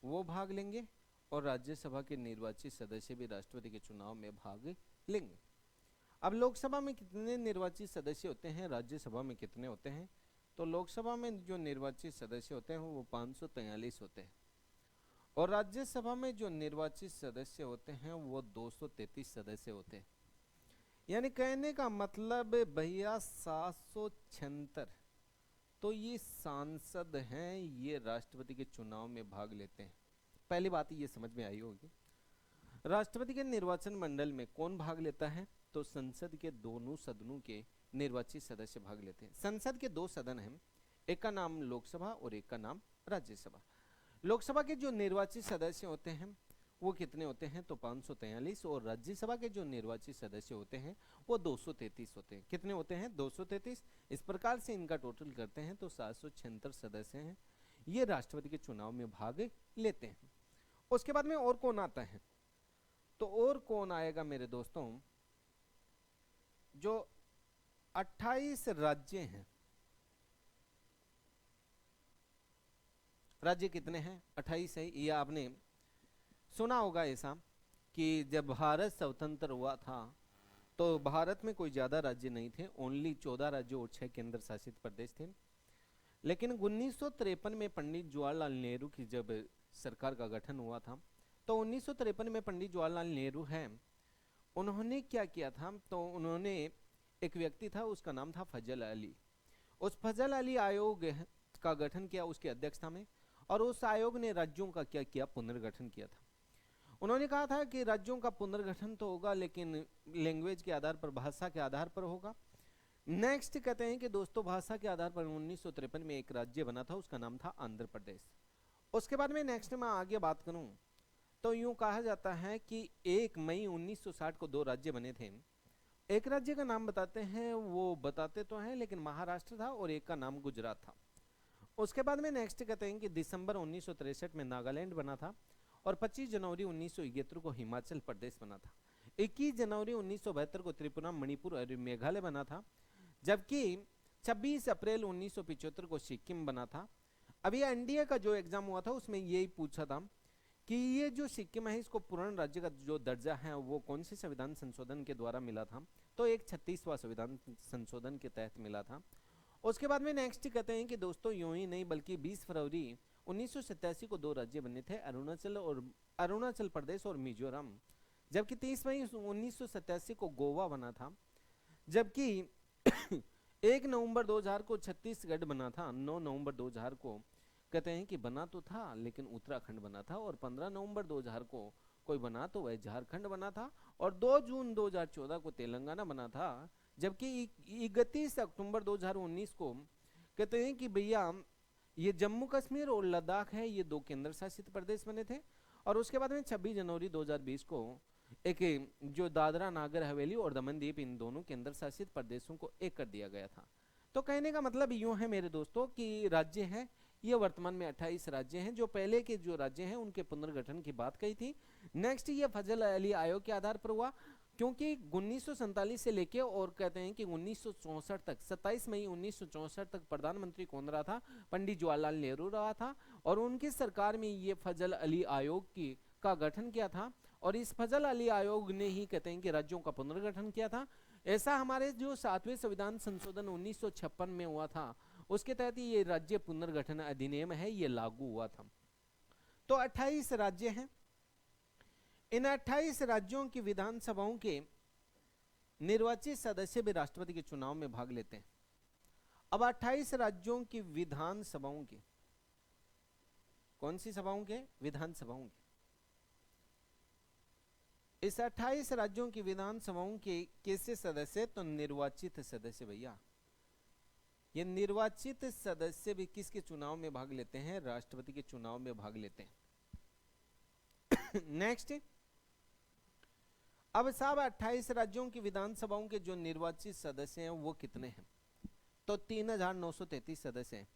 वो भाग लेंगे और राज्यसभा के निर्वाचित सदस्य भी राष्ट्रपति के चुनाव में भाग लेंगे। अब लोकसभा में कितने निर्वाचित सदस्य होते हैं, राज्यसभा में कितने होते हैं? तो लोकसभा में जो निर्वाचित सदस्य होते हैं वो 543 होते हैं और राज्यसभा में जो निर्वाचित सदस्य होते हैं वो 233 सदस्य होते हैं। यानी कहने का मतलब भैया 776 तो ये सांसद हैं, ये राष्ट्रपति के चुनाव में भाग लेते हैं। पहली बात ये समझ में आई होगी। राष्ट्रपति के निर्वाचन मंडल में कौन भाग लेता है? तो संसद के दोनों सदनों के निर्वाचित सदस्य भाग लेते हैं। संसद के 2 सदन हैं, एक का नाम लोकसभा और एक का नाम राज्यसभा। लोकसभा के जो निर्वाचित सदस्य होते हैं वो कितने होते हैं? तो 543 और राज्यसभा के जो निर्वाचित सदस्य होते हैं वो 233 होते हैं। कितने होते हैं? 233। इस प्रकार से इनका टोटल करते हैं तो 776 सदस्य हैं, ये राष्ट्रपति के चुनाव में भाग लेते हैं। उसके बाद में और कौन आता है? तो और कौन आएगा मेरे दोस्तों? जो 28 राज्य हैं। राज्य कितने हैं? 28 है। ये आपने सुना होगा ऐसा कि जब भारत स्वतंत्र हुआ था तो भारत में कोई ज्यादा राज्य नहीं थे, ओनली 14 राज्य और 6 केंद्र शासित प्रदेश थे। लेकिन 1953 में पंडित जवाहरलाल नेहरू की जब सरकार का गठन हुआ था तो 1953 में पंडित जवाहरलाल नेहरू हैं, उन्होंने क्या किया था? तो उन्होंने एक व्यक्ति था, उसका नाम था फजल अली। उस फजल अली आयोग का गठन किया उसके अध्यक्षता में और उस आयोग ने राज्यों का क्या किया? पुनर्गठन किया था। उन्होंने कहा था कि राज्यों का पुनर्गठन तो होगा लेकिन लैंग्वेज के आधार पर, भाषा के आधार पर होगा। नेक्स्ट कहते हैं कि दोस्तों भाषा के आधार पर 1953 में एक राज्य बना था, उसका नाम था आंध्र प्रदेश। उसके बाद में नेक्स्ट में आगे बात करूं तो यूं कहा जाता है कि 1 मई 1960 को 2 राज्य बने थे। एक राज्य का नाम बताते हैं, वो बताते तो हैं लेकिन महाराष्ट्र था और एक का नाम गुजरात था। उसके बाद में नेक्स्ट कहते हैं कि दिसंबर 1963 में नागालैंड बना था और 25 जनवरी 1971 को हिमाचल प्रदेश बना था। 21 जनवरी 1972 को त्रिपुरा, मणिपुर और मेघालय बना था, जबकि 26 अप्रैल 1975 को सिक्किम बना था। अभी एनडीए का जो एग्जाम हुआ था उसमें यही पूछा था कि ये जो सिक्किम है इसको पूर्ण राज्य का जो दर्जा है वो कौन से संविधान संशोधन के द्वारा मिला था? तो एक 36वां संविधान संशोधन के तहत मिला था। उसके बाद में नेक्स्ट कहते हैं कि दोस्तों यूं ही नहीं बल्कि 20 फरवरी 1987 को 2 राज्य बने थे, अरुणाचल प्रदेश और मिजोरम। जबकि 30 मई 1987 को गोवा बना था। जबकि 1 नवंबर 2000 को छत्तीसगढ़ बना था। 9 नवंबर 2000 को कहते हैं कि बना तो था लेकिन उत्तराखंड बना था और 15 नवंबर 2000 को कोई बना तो वह झारखंड बना था और 2 जून 2014 को तेलंगाना बना था। जबकि 31 अक्टूबर 2019 को कहते हैं कि भैया ये जम्मू कश्मीर और लद्दाख है, ये 2 केंद्र शासित प्रदेश बने थे। और उसके बाद में 26 जनवरी 2020 को एक जो दादरा नागर हवेली और दमन दीव, इन दोनों केंद्र शासित प्रदेशों को एक कर दिया गया था। तो कहने का मतलब यूं है मेरे दोस्तों कि राज्य है ये वर्तमान में 28 राज्य हैं। जो पहले के जो राज्य हैं उनके पुनर्गठन की बात कही थी। नेक्स्ट ये फजल अली आयोग के आधार पर हुआ क्योंकि 1947 से लेके और कहते हैं कि 1964 तक, 27 मई 1964 तक प्रधानमंत्री कौन रहा था? पंडित जवाहरलाल नेहरू रहा था और उनकी सरकार में ये फजल अली आयोग का गठन किया था और इस फजल अली आयोग ने ही कहते हैं कि राज्यों का पुनर्गठन किया था। ऐसा हमारे जो 7वें संविधान संशोधन 1956 में हुआ था उसके तहत ये राज्य पुनर्गठन अधिनियम है ये लागू हुआ था। तो 28 राज्य हैं। इन 28 राज्यों की विधानसभाओं के निर्वाचित सदस्य भी राष्ट्रपति के चुनाव में भाग लेते हैं। अब 28 राज्यों की विधानसभाओं के, कौन सी सभाओं के? विधानसभाओं के इस 28 राज्यों की विधानसभाओं के कैसे सदस्य? तो निर्वाचित सदस्य भैया। ये निर्वाचित सदस्य भी किसके चुनाव में भाग लेते हैं? राष्ट्रपति के चुनाव में भाग लेते हैं। नेक्स्ट, अब साहब 28 राज्यों की विधानसभाओं के जो निर्वाचित सदस्य हैं वो कितने हैं? तो 3933 सदस्य हैं।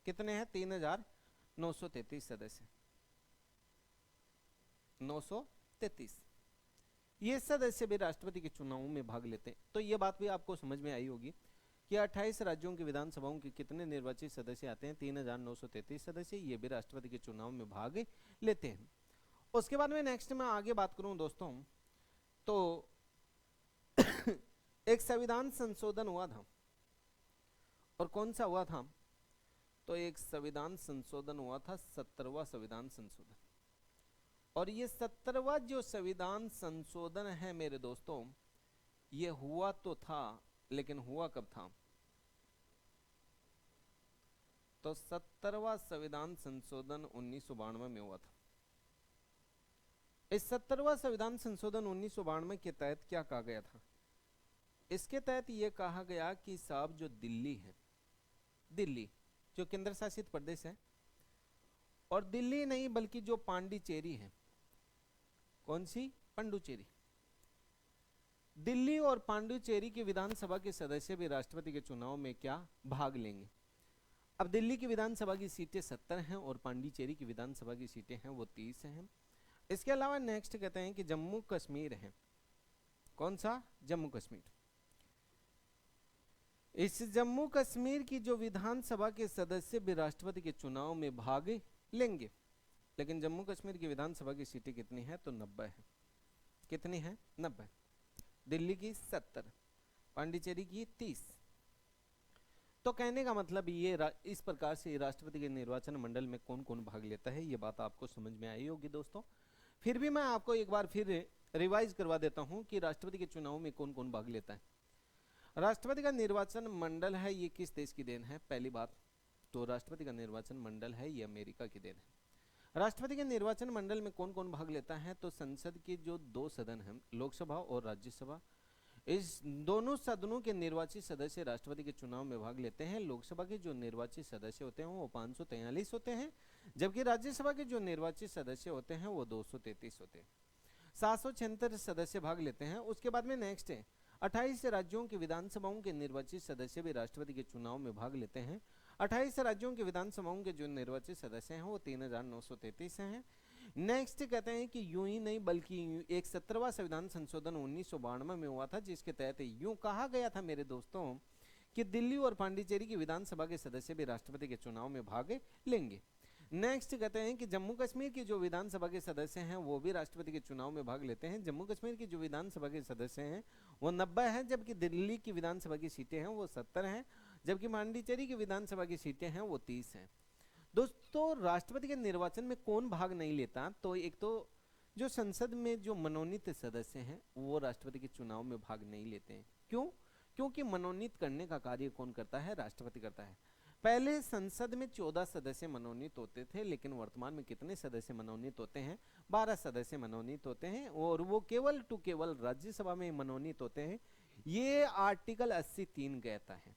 कितने हैं? 3933 सदस्य, 933। ये सदस्य भी राष्ट्रपति के चुनाव में भाग लेते हैं। तो ये बात भी आपको समझ में आई होगी कि 28 राज्यों की विधानसभाओं के कितने निर्वाचित सदस्य आते हैं? 3933 सदस्य, ये भी राष्ट्रपति के चुनाव में भाग लेते हैं। उसके बाद में नेक्स्ट में आगे बात करूं दोस्तों, तो एक संविधान संशोधन हुआ था, और कौन सा हुआ था? तो एक संविधान संशोधन हुआ था, 17वां संविधान संशोधन। और ये 17वां जो संविधान संशोधन है मेरे दोस्तों, ये हुआ तो था, लेकिन हुआ कब था? तो 17वां संविधान संशोधन 1992 में हुआ था। इस 17वां संविधान संशोधन 1992 के तहत क्या कहा गया था? इसके तहत यह कहा गया कि साहब जो दिल्ली है, दिल्ली जो केंद्र शासित प्रदेश है, और दिल्ली नहीं बल्कि जो पांडिचेरी है, कौन सी? पांडुचेरी। दिल्ली और पांडुचेरी की विधानसभा के सदस्य भी राष्ट्रपति के चुनाव में क्या भाग लेंगे? अब दिल्ली की विधानसभा की सीटें 70 हैं और पांडिचेरी की विधानसभा की सीटें हैं वो 30 हैं। इसके अलावा नेक्स्ट कहते हैं कि जम्मू कश्मीर है, कौन सा? जम्मू कश्मीर। इस जम्मू कश्मीर की जो विधानसभा के सदस्य भी राष्ट्रपति के चुनाव में भाग लेंगे। लेकिन जम्मू कश्मीर की विधानसभा की सीटें कितनी है? तो 90 है। कितनी है? 90। दिल्ली की 70, पांडिचेरी की 30। तो कहने का मतलब ये इस प्रकार से राष्ट्रपति के निर्वाचन मंडल में कौन कौन भाग लेता है, ये बात आपको समझ में आई होगी दोस्तों। फिर भी मैं आपको एक बार फिर रिवाइज करवा देता हूं कि राष्ट्रपति के चुनाव में कौन कौन भाग लेता है। राष्ट्रपति का निर्वाचन मंडल है, ये किस देश की देन है? पहली बात तो राष्ट्रपति का निर्वाचन मंडल है ये अमेरिका की देन है। राष्ट्रपति के निर्वाचन मंडल में कौन कौन भाग लेता है? तो संसद के जो 2 सदन हैं, लोकसभा और राज्यसभा, इस दोनों सदनों के निर्वाचित सदस्य राष्ट्रपति के चुनाव में भाग लेते हैं। लोकसभा के जो निर्वाचित सदस्य होते हैं वो 543 होते हैं, जबकि राज्यसभा के जो निर्वाचित सदस्य होते हैं वो 233 होते हैं। 776 सदस्य भाग लेते हैं। उसके बाद में नेक्स्ट है 28 राज्यों की विधानसभाओं के निर्वाचित सदस्य भी राष्ट्रपति के चुनाव में भाग लेते हैं। 28 राज्यों की विधानसभाओं के जो निर्वाचित सदस्य हैं वो 3933 हैं। नेक्स्ट कहते हैं कि यूं ही नहीं बल्कि एक 17वां संविधान संशोधन 1992 में हुआ था, जिसके तहत यूं कहा गया था मेरे दोस्तों कि दिल्ली और पांडिचेरी की विधानसभा के सदस्य भी राष्ट्रपति के चुनाव में भाग लेंगे। नेक्स्ट कहते हैं कि जम्मू कश्मीर की जो विधानसभा के सदस्य हैं वो भी राष्ट्रपति के चुनाव में भाग लेते हैं। जम्मू कश्मीर की जो विधानसभा के सदस्य हैं वो 90 हैं, जबकि दिल्ली की विधानसभा की सीटें हैं वो 70 हैं, जबकि पांडिचेरी की विधानसभा की सीटें हैं वो 30 हैं। दोस्तों राष्ट्रपति के निर्वाचन में कौन भाग नहीं लेता? तो एक तो जो संसद में जो मनोनीत सदस्य हैं वो राष्ट्रपति के चुनाव में भाग नहीं लेते हैं। क्यों? क्योंकि मनोनीत करने का कार्य कौन करता है? राष्ट्रपति करता है। पहले संसद में 14 सदस्य मनोनीत होते थे, लेकिन वर्तमान में कितने सदस्य मनोनीत होते हैं? 12 सदस्य मनोनीत होते हैं, और वो केवल केवल राज्यसभा में मनोनीत होते हैं। ये आर्टिकल 83 कहता है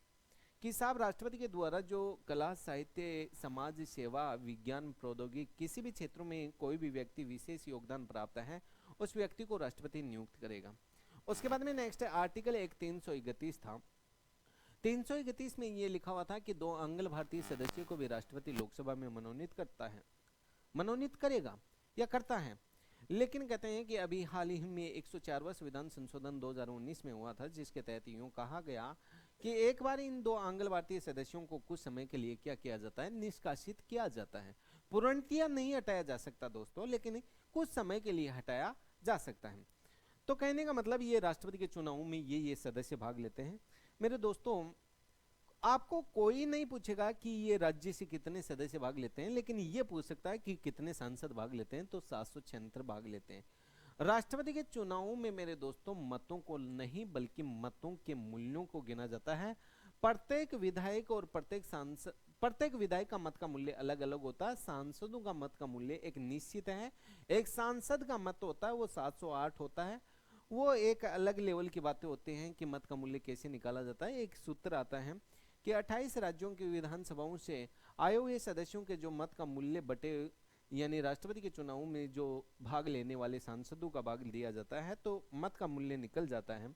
कि साहब राष्ट्रपति के द्वारा जो कला, साहित्य, समाज सेवा, विज्ञान, प्रौद्योगिकी किसी भी क्षेत्रों में कोई भी व्यक्ति विशेष योगदान प्राप्त है उस व्यक्ति को राष्ट्रपति नियुक्त करेगा। उसके बाद में नेक्स्ट आर्टिकल 331 था। 331 में ये लिखा हुआ था कि 2 आंग्ल भारतीय सदस्यों को भी राष्ट्रपति लोकसभा में मनोनीत करता है, मनोनीत करेगा या करता है। लेकिन कहते हैं कि अभी हाल ही में 104वां संविधान संशोधन 2019 में हुआ था, जिसके तहत यूं कहा गया कि एक बार इन 2 आंग्ल भारतीय सदस्यों को कुछ समय के लिए क्या किया जाता है? निष्कासित किया जाता है। पूर्णतया नहीं हटाया जा सकता दोस्तों, लेकिन कुछ समय के लिए हटाया जा सकता है। तो कहने का मतलब ये राष्ट्रपति के चुनाव में ये सदस्य भाग लेते हैं। मेरे दोस्तों आपको कोई नहीं पूछेगा कि ये राज्य से कितने सदस्य भाग लेते हैं, लेकिन ये पूछ सकता है कि कितने सांसद भाग लेते हैं। तो 776 भाग लेते हैं। राष्ट्रपति के चुनाव में मेरे दोस्तों मतों को नहीं बल्कि मतों के मूल्यों को गिना जाता है। प्रत्येक विधायक और प्रत्येक सांसद, प्रत्येक विधायक का मत का मूल्य अलग अलग होता है। सांसदों का मत का मूल्य एक निश्चित है। एक सांसद का मत होता है वो 708 होता है। वो एक अलग लेवल की बातें होती हैं कि मत का मूल्य कैसे निकाला जाता है। एक सूत्र आता है कि 28 राज्यों की विधानसभाओं से आए हुए सदस्यों के जो मत का मूल्य बटे, यानी राष्ट्रपति के चुनाव में जो भाग लेने वाले सांसदों का भाग लिया जाता है तो मत का मूल्य निकल जाता है।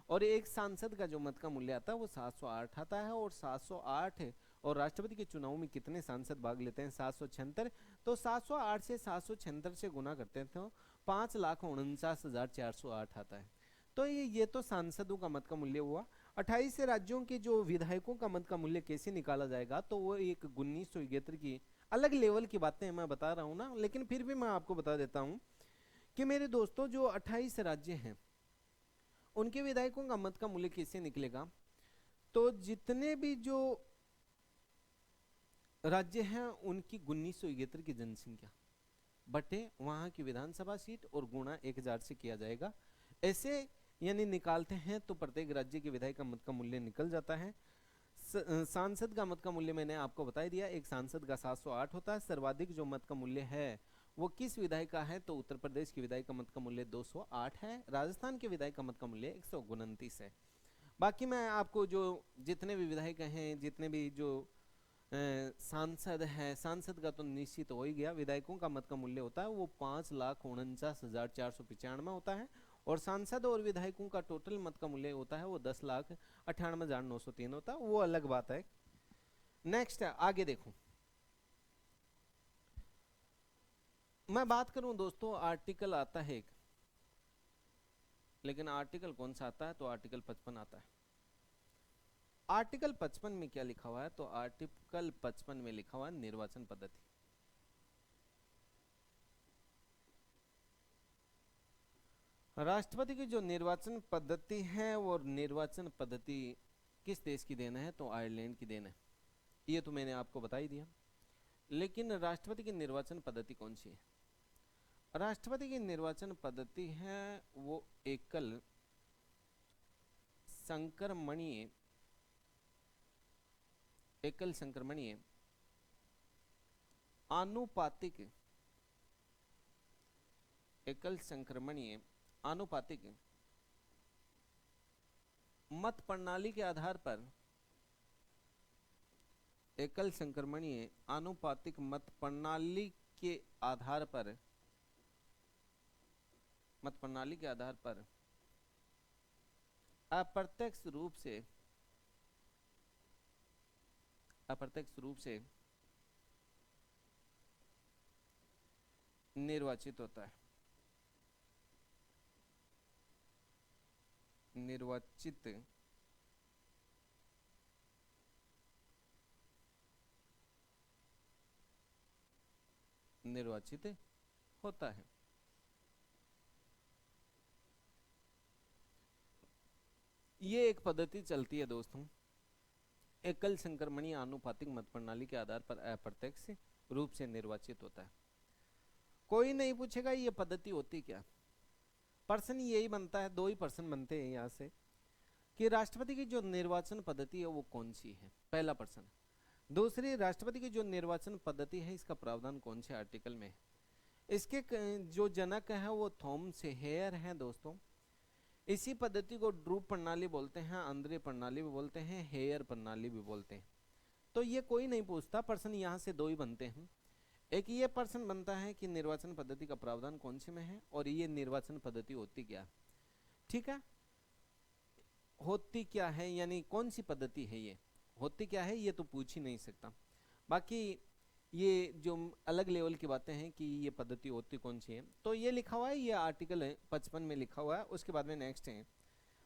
और एक सांसद का जो मत का मूल्य आता है वो 708 आता है। और 708 और राष्ट्रपति के चुनाव में कितने सांसद भाग लेते हैं? 776। तो 708 से 776 से गुना करते हैं तो 5,49,408 आता है। तो ये तो सांसदों का मत का मूल्य हुआ। 28 राज्यों के जो विधायकों का मत का मूल्य कैसे निकाला जाएगा? तो वो एक 1973 की अलग लेवल की बातें मैं बता रहा हूँ ना, लेकिन फिर भी मैं आपको बता देता हूँ कि मेरे दोस्तों जो 28 राज्य हैं उनके विधायकों का मत का मूल्य कैसे निकलेगा? तो जितने भी जो राज्य हैं उनकी 1973 की जनसंख्या बटे वहां की विधानसभा सीट और गुणा 1000 से किया जाएगा। ऐसे यानी निकालते हैं तो प्रत्येक राज्य के विधायक का मत का मूल्य निकल जाता है। सांसद का मत का मूल्य मैंने आपको बता दिया, एक सांसद का 708 होता है। सर्वाधिक जो मत का मूल्य है वो किस विधायक का है? तो उत्तर प्रदेश के विधायक का मत का मूल्य 208 है। राजस्थान के विधायक का मत का मूल्य 129 है। बाकी मैं आपको जो जितने भी विधायक हैं, जितने भी जो सांसद है, सांसद का तो निश्चित हो ही गया। विधायकों का मत का मूल्य होता है वो 5,49,495 होता है। और सांसद और विधायकों का टोटल मत का मूल्य होता है वो 10,98,903 होता है। वो अलग बात है। नेक्स्ट है, आगे देखो। मैं बात करूं दोस्तों, आर्टिकल आता है एक, लेकिन आर्टिकल कौन सा आता है? तो आर्टिकल 55 आता है। आर्टिकल 55 में क्या लिखा हुआ है? तो आर्टिकल 55 में लिखा हुआ है निर्वाचन पद्धति। राष्ट्रपति की जो निर्वाचन पद्धति है वो निर्वाचन पद्धति किस देश की देन है? तो आयरलैंड की देन है। ये तो मैंने आपको बता ही दिया। लेकिन राष्ट्रपति की निर्वाचन पद्धति कौन सी है? राष्ट्रपति की निर्वाचन पद्धति है वो एकल संक्रमणीय आनुपातिक एकल संक्रमणीय आनुपातिक मत प्रणाली के आधार पर एकल संक्रमणीय आनुपातिक मत प्रणाली के आधार पर अप्रत्यक्ष रूप से निर्वाचित होता है। निर्वाचित होता है। ये एक पद्धति चलती है दोस्तों, एकल संक्रमणीय आनुपातिक मत प्रणाली के आधार पर अप्रत्यक्ष रूप से निर्वाचित होता है। कोई नहीं पूछेगा ये पद्धति होती क्या। प्रश्न यही बनता है, दो ही प्रश्न बनते हैं यहाँ से कि राष्ट्रपति की जो निर्वाचन पद्धति है वो कौन सी है, पहला प्रश्न। दूसरी, राष्ट्रपति की जो निर्वाचन पद्धति है इसका प्रावधान कौन से आर्टिकल में है। इसके जो जनक है वो थॉमस हेयर हैं दोस्तों। इसी पद्धति को ड्रूप प्रणाली बोलते हैं, आंद्रे प्रणाली भी बोलते हैं, हेयर प्रणाली भी बोलते हैं। तो ये कोई नहीं पूछता, प्रश्न यहाँ से दो ही बनते हैं। एक ये प्रश्न बनता है कि निर्वाचन पद्धति का प्रावधान कौन से में है, और ये निर्वाचन पद्धति होती क्या। ठीक है, होती क्या है यानी कौन सी पद्धति है, ये होती क्या है ये तो पूछ ही नहीं सकता। बाकी ये जो अलग लेवल की बातें हैं कि ये पद्धति होती कौन सी है, तो ये लिखा हुआ है, ये आर्टिकल 55 में लिखा हुआ है। उसके बाद में नेक्स्ट है,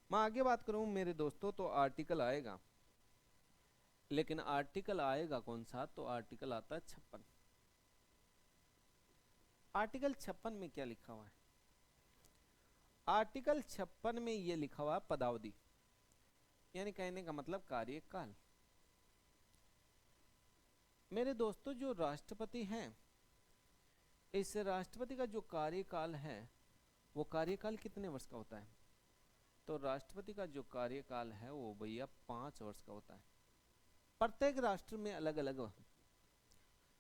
मैं आगे बात करूं मेरे दोस्तों तो आर्टिकल आएगा, लेकिन आर्टिकल आएगा कौन सा? तो आर्टिकल आता है 56। आर्टिकल 56 में क्या लिखा हुआ है? आर्टिकल 56 में ये लिखा हुआ है पदावधि, यानी कहने का मतलब कार्यकाल। मेरे दोस्तों जो राष्ट्रपति हैं, इस राष्ट्रपति का जो कार्यकाल है वो कार्यकाल कितने वर्ष का होता है? तो राष्ट्रपति का जो कार्यकाल है वो भैया 5 वर्ष का होता है। प्रत्येक राष्ट्र में अलग अलग।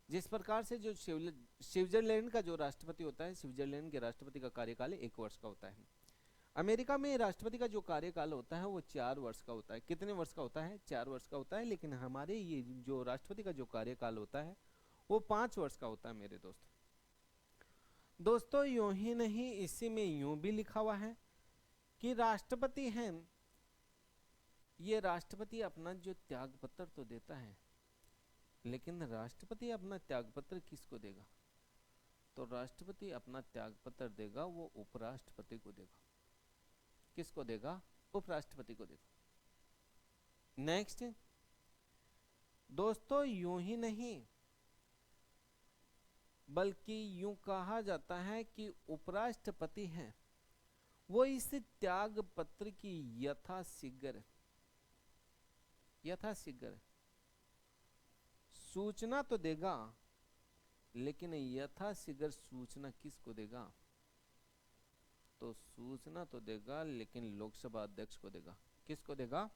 जिस प्रकार से जो स्विट्जरलैंड का जो राष्ट्रपति होता है, स्विट्जरलैंड के राष्ट्रपति का कार्यकाल 1 वर्ष का होता है। अमेरिका में राष्ट्रपति का जो कार्यकाल होता है वो 4 वर्ष का होता है। कितने वर्ष का होता है? 4 वर्ष का होता है। लेकिन हमारे ये जो राष्ट्रपति का जो कार्यकाल होता है वो 5 वर्ष का होता है मेरे दोस्तों यूं ही नहीं, इसी में यूं भी लिखा हुआ है कि राष्ट्रपति हैं, ये राष्ट्रपति अपना जो त्याग पत्र तो देता है, लेकिन राष्ट्रपति अपना त्याग पत्र किसको देगा? तो राष्ट्रपति अपना त्याग पत्र देगा वो उपराष्ट्रपति को देगा। किसको देगा? उपराष्ट्रपति को देगा। नेक्स्ट दोस्तों, यूं ही नहीं बल्कि यूं कहा जाता है कि उपराष्ट्रपति हैं वो इस त्याग पत्र की यथाशीघ्र सूचना तो देगा, लेकिन यथाशीघ्र सूचना किसको देगा? तो सूचना तो देगा लेकिन लोकसभा अध्यक्ष को देगा। किसको देगा?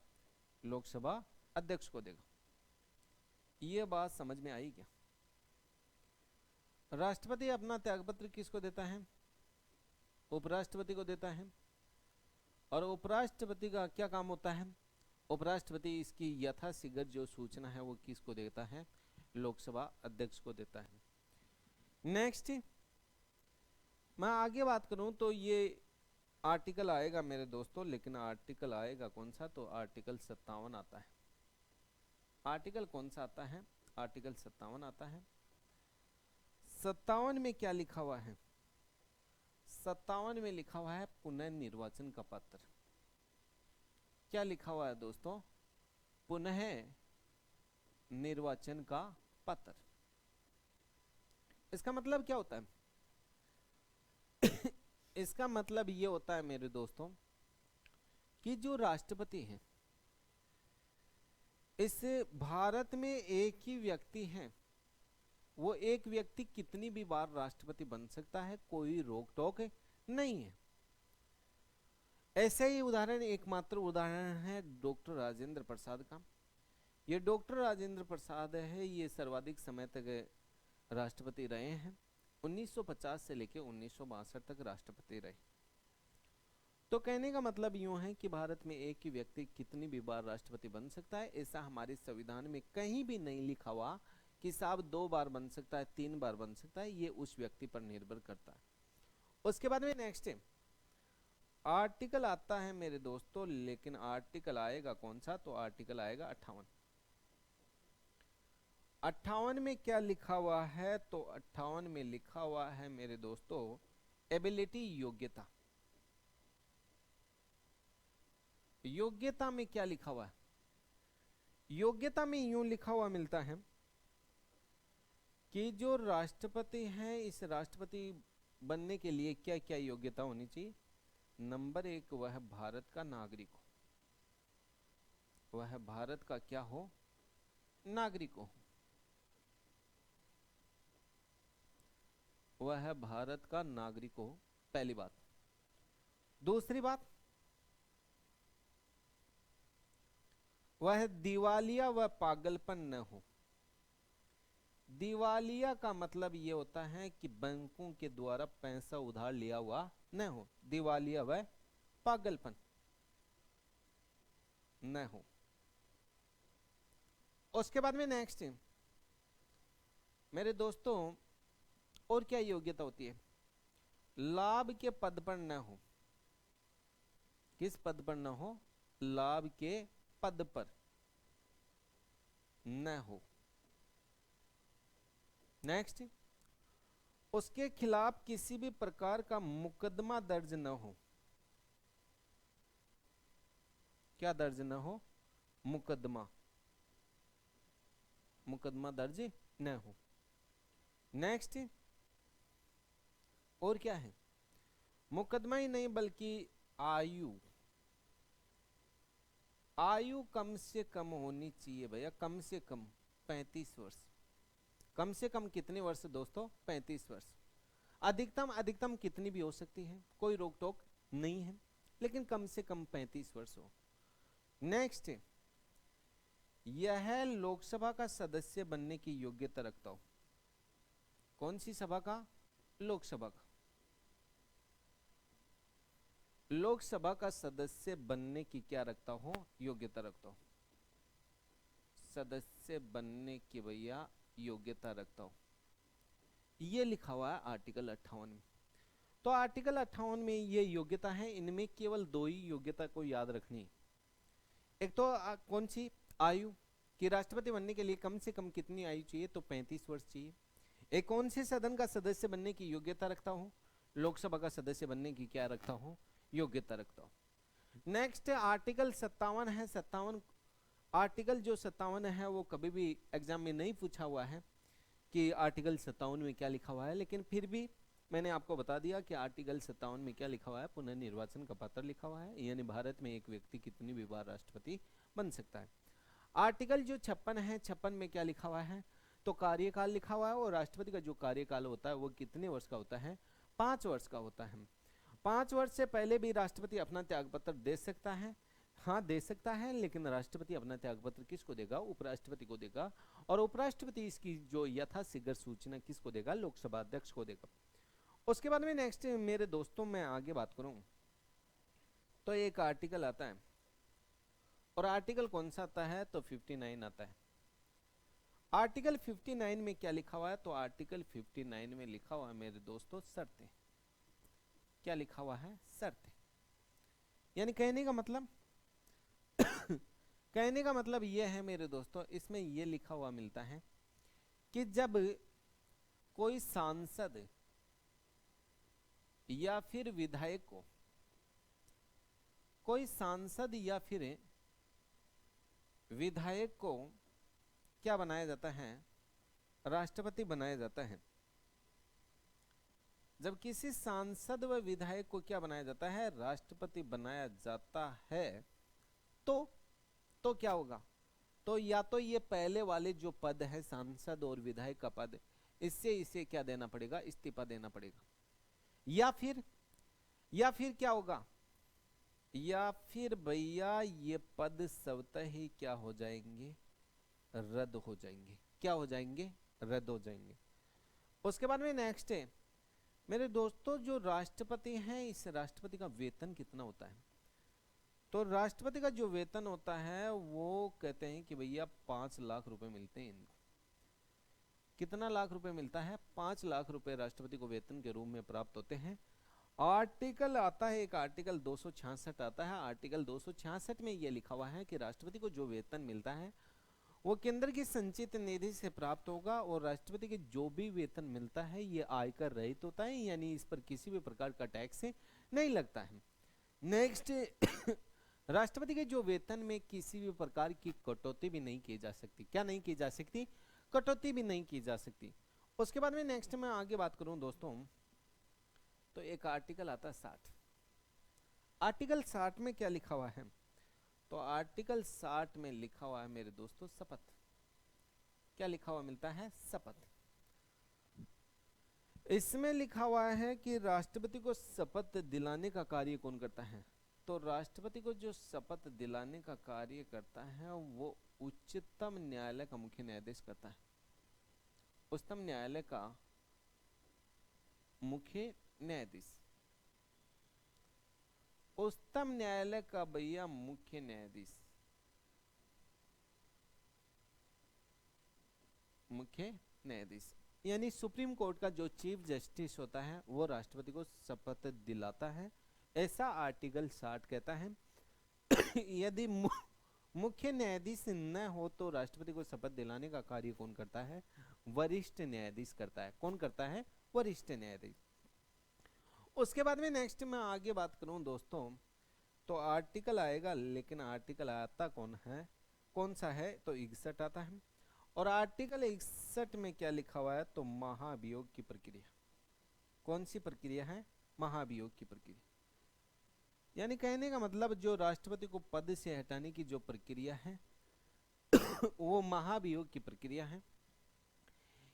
लोकसभा अध्यक्ष को देगा। ये बात समझ में आई क्या? राष्ट्रपति अपना त्यागपत्र किसको देता है? उपराष्ट्रपति को देता है। और उपराष्ट्रपति का क्या काम होता है? उपराष्ट्रपति इसकी यथाशीघ्र जो सूचना है वो किसको देता है? लोकसभा अध्यक्ष को देता है। नेक्स्ट मैं आगे बात करूं तो ये आर्टिकल आएगा मेरे दोस्तों, लेकिन आर्टिकल आएगा कौन सा? तो आर्टिकल 57 आता है। आर्टिकल कौन सा आता है? आर्टिकल 57 आता है। 57 में क्या लिखा हुआ है? 57 में लिखा हुआ है पुनर्निर्वाचन का पत्र। क्या लिखा हुआ है दोस्तों? पुनः निर्वाचन का पत्र। इसका मतलब क्या होता है? इसका मतलब ये होता है मेरे दोस्तों कि जो राष्ट्रपति हैं, इस भारत में एक ही व्यक्ति है, वो एक व्यक्ति कितनी भी बार राष्ट्रपति बन सकता है, कोई रोक टोक नहीं है। ऐसे ही उदाहरण, एकमात्र उदाहरण है डॉक्टर राजेंद्र प्रसाद का। ये डॉक्टर राजेंद्र प्रसाद है, ये सर्वाधिक समय तक राष्ट्रपति रहे हैं। 1950 से लेकर 1962 तक राष्ट्रपति रहे। तो कहने का मतलब यूं है कि भारत में एक ही व्यक्ति कितनी भी बार राष्ट्रपति बन सकता है। ऐसा हमारे संविधान में कहीं भी नहीं लिखा हुआ कि साहब 2 बार बन सकता है, 3 बार बन सकता है। ये उस व्यक्ति पर निर्भर करता है। उसके बाद में नेक्स्ट आर्टिकल आता है मेरे दोस्तों, लेकिन आर्टिकल आएगा कौन सा? तो आर्टिकल आएगा 58। 58 में क्या लिखा हुआ है? तो 58 में लिखा हुआ है मेरे दोस्तों एबिलिटी, योग्यता। योग्यता में क्या लिखा हुआ है? योग्यता में यूं लिखा हुआ मिलता है कि जो राष्ट्रपति हैं, इस राष्ट्रपति बनने के लिए क्या क्या योग्यता होनी चाहिए? नंबर 1, वह भारत का नागरिक हो। वह भारत का क्या हो? नागरिक हो। वह भारत का नागरिक हो, पहली बात। दूसरी बात, वह दिवालिया व पागलपन न हो। दिवालिया का मतलब ये होता है कि बैंकों के द्वारा पैसा उधार लिया हुआ न हो। दिवालिया व पागलपन न हो। उसके बाद में नेक्स्ट मेरे दोस्तों और क्या योग्यता होती है? लाभ के पद पर न हो। किस पद पर न हो? लाभ के पद पर न हो। नेक्स्ट, उसके खिलाफ किसी भी प्रकार का मुकदमा दर्ज न हो। क्या दर्ज न हो? मुकदमा। मुकदमा दर्ज न हो। नेक्स्ट, और क्या है? मुकदमा ही नहीं बल्कि आयु। आयु कम से कम होनी चाहिए भैया, कम से कम 35 वर्ष। कम से कम कितने वर्ष दोस्तों? 35 वर्ष। अधिकतम कितनी भी हो सकती है, कोई रोक टोक नहीं है, लेकिन कम से कम 35 वर्ष हो। नेक्स्ट, यह लोकसभा का सदस्य बनने की योग्यता रखता हो। कौन सी सभा का? लोकसभा का। लोकसभा का सदस्य बनने की क्या रखता हो? योग्यता रखता हो। सदस्य बनने की भैया योग्यता रखता हो, ये लिखा हुआ है आर्टिकल 58 में। तो आर्टिकल 58 में ये योग्यता है, इनमें केवल दो ही योग्यता को याद रखनी। एक तो कौन सी? आयु, कि राष्ट्रपति बनने के लिए कम से कम कितनी आयु चाहिए? तो 35 वर्ष चाहिए। एक कौन से सदन का सदस्य बनने की योग्यता रखता हूं? लोकसभा का सदस्य बनने की क्या रखता हूं? योग्यता रखता हूं। नेक्स्ट आर्टिकल 57 है। 57 आर्टिकल जो 57 है वो कभी भी एग्जाम में नहीं पूछा हुआ है कि आर्टिकल 57 में क्या लिखा हुआ है, लेकिन फिर भी मैंने आपको बता दिया कि आर्टिकल 57 में क्या लिखा हुआ है। पुनर्निर्वाचन का पात्र लिखा हुआ है, यानी भारत में एक व्यक्ति कितनी भी बार राष्ट्रपति बन सकता है। आर्टिकल जो 56 है, 56 में क्या लिखा हुआ है? तो कार्यकाल लिखा हुआ है, और राष्ट्रपति का जो कार्यकाल होता है वो कितने वर्ष का होता है? 5 वर्ष का होता है। 5 वर्ष से पहले भी राष्ट्रपति अपना त्यागपत्र दे सकता है। हाँ, दे सकता है, लेकिन राष्ट्रपति अपना त्यागपत्र किसको देगा? उपराष्ट्रपति को देगा, और उपराष्ट्रपति इसकी जो यथाशीघ्र सूचना किसको देगा? लोकसभा अध्यक्ष को देगा। उसके बाद में नेक्स्ट मेरे दोस्तों मैं आगे बात करूं तो एक आर्टिकल आता है, और आर्टिकल कौन सा आता है? तो 59 आता है। आर्टिकल 59 में क्या लिखा हुआ है? तो आर्टिकल 59 में लिखा हुआ है मेरे दोस्तों शर्तें। क्या लिखा हुआ है? शर्तें। यानी कहने का मतलब कहने का मतलब यह है मेरे दोस्तों, इसमें यह लिखा हुआ मिलता है कि जब कोई सांसद या फिर विधायक को, कोई सांसद या फिर विधायक को क्या बनाया जाता है? राष्ट्रपति बनाया जाता है। जब किसी सांसद व विधायक को क्या बनाया जाता है? राष्ट्रपति बनाया जाता है, तो क्या होगा? तो या तो ये पहले वाले जो पद है सांसद और विधायक का पद, इससे इसे क्या देना पड़ेगा? इस्तीफा देना पड़ेगा। या फिर क्या होगा? या फिर भैया ये पद स्वतः ही क्या हो जाएंगे? रद्द हो जाएंगे। क्या हो जाएंगे? रद्द हो जाएंगे। उसके बाद में नेक्स्ट है मेरे दोस्तों, जो राष्ट्रपति हैं, इस राष्ट्रपति का वेतन कितना होता है? तो राष्ट्रपति का जो वेतन होता है वो कहते हैं कि भैया 5 लाख रुपए मिलते हैं इनको। कितना लाख रुपए मिलता है? 5 लाख रुपए राष्ट्रपति को वेतन के रूप में प्राप्त होते हैं। आर्टिकल आता है, एक आर्टिकल 266 आता है। आर्टिकल 266 में यह लिखा हुआ है कि राष्ट्रपति को जो वेतन मिलता है वो केंद्र की संचित निधि से प्राप्त होगा, और राष्ट्रपति के जो भी वेतन मिलता है ये आयकर रहित होता है, यानी इस पर किसी भी प्रकार का टैक्स नहीं लगता है। नेक्स्ट राष्ट्रपति के जो वेतन में किसी भी प्रकार की कटौती भी नहीं की जा सकती। क्या नहीं की जा सकती? कटौती भी नहीं की जा सकती। उसके बाद में नेक्स्ट मैं आगे बात करूं दोस्तों, तो एक आर्टिकल आता है 60। आर्टिकल 60 में क्या लिखा हुआ है? तो आर्टिकल 60 में लिखा हुआ है मेरे दोस्तों शपथ। क्या लिखा हुआ मिलता है? शपथ। इसमें लिखा हुआ है कि राष्ट्रपति को शपथ दिलाने का कार्य कौन करता है? तो राष्ट्रपति को जो शपथ दिलाने का कार्य करता है वो उच्चतम न्यायालय का मुख्य न्यायाधीश करता है। उच्चतम न्यायालय का मुख्य न्यायाधीश, उच्चतम न्यायालय का भैया मुख्य न्यायाधीश, मुख्य न्यायाधीश यानी सुप्रीम कोर्ट का जो चीफ जस्टिस होता है वो राष्ट्रपति को शपथ दिलाता है, ऐसा आर्टिकल 60 कहता है। यदि मुख्य न्यायाधीश न हो तो राष्ट्रपति को शपथ दिलाने का कार्य कौन करता है? वरिष्ठ न्यायाधीश करता है। कौन करता है? वरिष्ठ न्यायाधीश। उसके बाद में नेक्स्ट मैं आगे बात करूं दोस्तों, तो आर्टिकल आएगा, लेकिन आर्टिकल आता कौन सा है? तो 61 आता है। और आर्टिकल 61 में क्या लिखा हुआ है? तो महाभियोग की प्रक्रिया। कौन सी प्रक्रिया है? महाभियोग की प्रक्रिया। यानी कहने का मतलब जो राष्ट्रपति को पद से हटाने की जो प्रक्रिया है वो महाभियोग की प्रक्रिया है।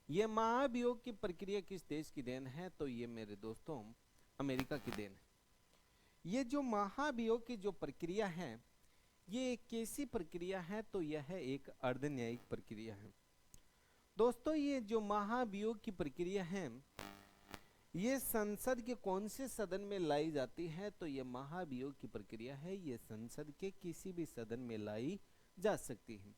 ये महाभियोग की प्रक्रिया किस देश की देन है? तो ये मेरे दोस्तों अमेरिका की देन है। ये जो महाभियोग की जो प्रक्रिया है ये एक कैसी प्रक्रिया है? तो यह एक अर्धन्यायिक प्रक्रिया है। दोस्तों ये जो महाभियोग की प्रक्रिया है ये संसद के कौन से सदन में लाई जाती है? तो ये महाभियोग की प्रक्रिया है, ये संसद के किसी भी सदन में लाई जा सकती है।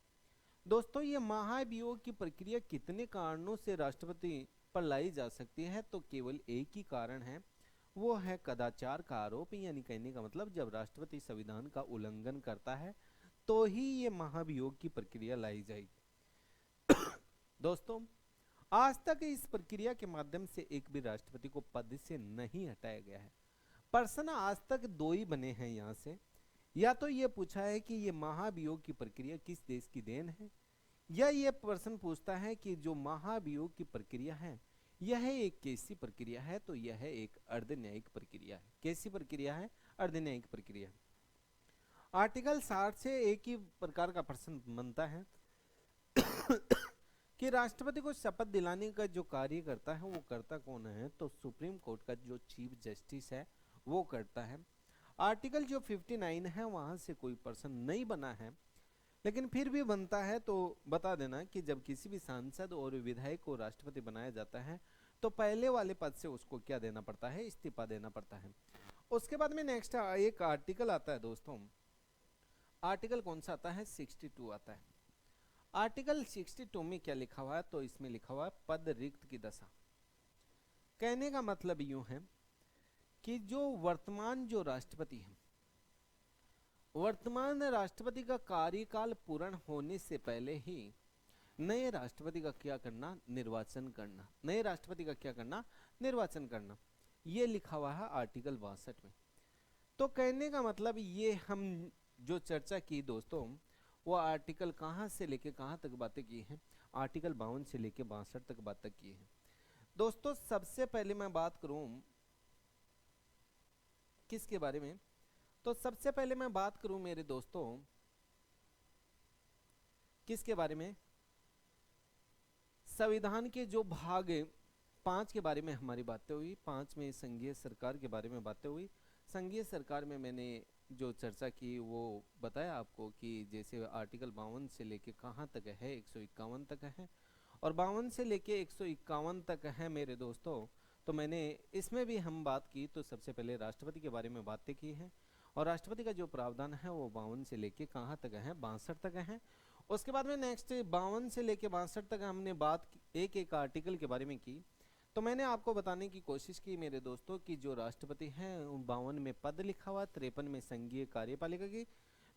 दोस्तों ये महाभियोग की प्रक्रिया कितने कारणों से राष्ट्रपति पर लाई जा सकती है? तो केवल एक ही कारण है, वो है कदाचार का आरोप। यानी कहने का मतलब जब राष्ट्रपति संविधान का उल्लंघन करता है तो ही ये महाभियोग की प्रक्रिया लाई जाएगी। दोस्तों आज तक इस प्रक्रिया के माध्यम से एक भी राष्ट्रपति को पद से नहीं हटाया गया है। प्रश्न आज तक दो ही बने हैं यहाँ से, या तो ये पूछा है कि ये महाभियोग की प्रक्रिया किस देश की देन है, या ये प्रश्न पूछता है कि जो महाभियोग की प्रक्रिया है यह एक कैसी प्रक्रिया है? तो यह एक अर्धन्यायिक प्रक्रिया है। कैसी प्रक्रिया है? अर्धन्यायिक प्रक्रिया। आर्टिकल 60 से एक ही प्रकार का प्रश्न बनता है कि राष्ट्रपति को शपथ दिलाने का जो कार्य करता है वो करता कौन है? तो सुप्रीम कोर्ट का जो चीफ जस्टिस है वो करता है। आर्टिकल जो 59 है वहां से कोई प्रश्न नहीं बना है, लेकिन फिर भी बनता है तो बता देना कि जब किसी भी सांसद और विधायक को राष्ट्रपति बनाया जाता है तो पहले वाले पद से उसको क्या देना पड़ता है? इस्तीफा देना पड़ता है। उसके बाद में नेक्स्ट एक आर्टिकल आता है दोस्तों, आर्टिकल कौन सा आता है? 62 आता है। आर्टिकल 62 में क्या लिखा हुआ है? तो इसमें लिखा हुआ है पद रिक्त की दशा। कहने का मतलब यूं है कि जो वर्तमान जो राष्ट्रपति है, वर्तमान राष्ट्रपति का कार्यकाल पूर्ण होने से पहले ही नए राष्ट्रपति का क्या करना? निर्वाचन करना। नए राष्ट्रपति का क्या करना? निर्वाचन करना। ये लिखा हुआ है आर्टिकल 62 में। तो कहने का मतलब ये हम जो चर्चा की दोस्तों वो आर्टिकल कहाँ से लेके कहाँ तक बातें की हैं? आर्टिकल 52 से लेके 62 तक बातें की हैं। दोस्तों सबसे पहले मैं बात करूं किसके बारे में? तो सबसे पहले मैं बात करूं मेरे दोस्तों किसके बारे में? संविधान के जो भाग 5 के बारे में हमारी बातें हुई। 5 में संघीय सरकार के बारे में बातें हुई। संघीय सरकार में मैंने जो चर्चा की वो बताया आपको कि जैसे आर्टिकल 52 से लेके कहाँ तक है? 151 तक है, और 52 से लेके 151 तक है मेरे दोस्तों। तो मैंने इसमें भी हम बात की तो सबसे पहले राष्ट्रपति के बारे में बातें की हैं, और राष्ट्रपति का जो प्रावधान है वो 52 से लेके कहाँ तक है? 62 तक है। उसके बाद में नेक्स्ट 52 से लेके 62 तक हमने बात एक एक आर्टिकल के बारे में की। तो मैंने आपको बताने की कोशिश की मेरे दोस्तों कि जो राष्ट्रपति हैं 52 में पद लिखा हुआ, 53 में संघीय कार्यपालिका की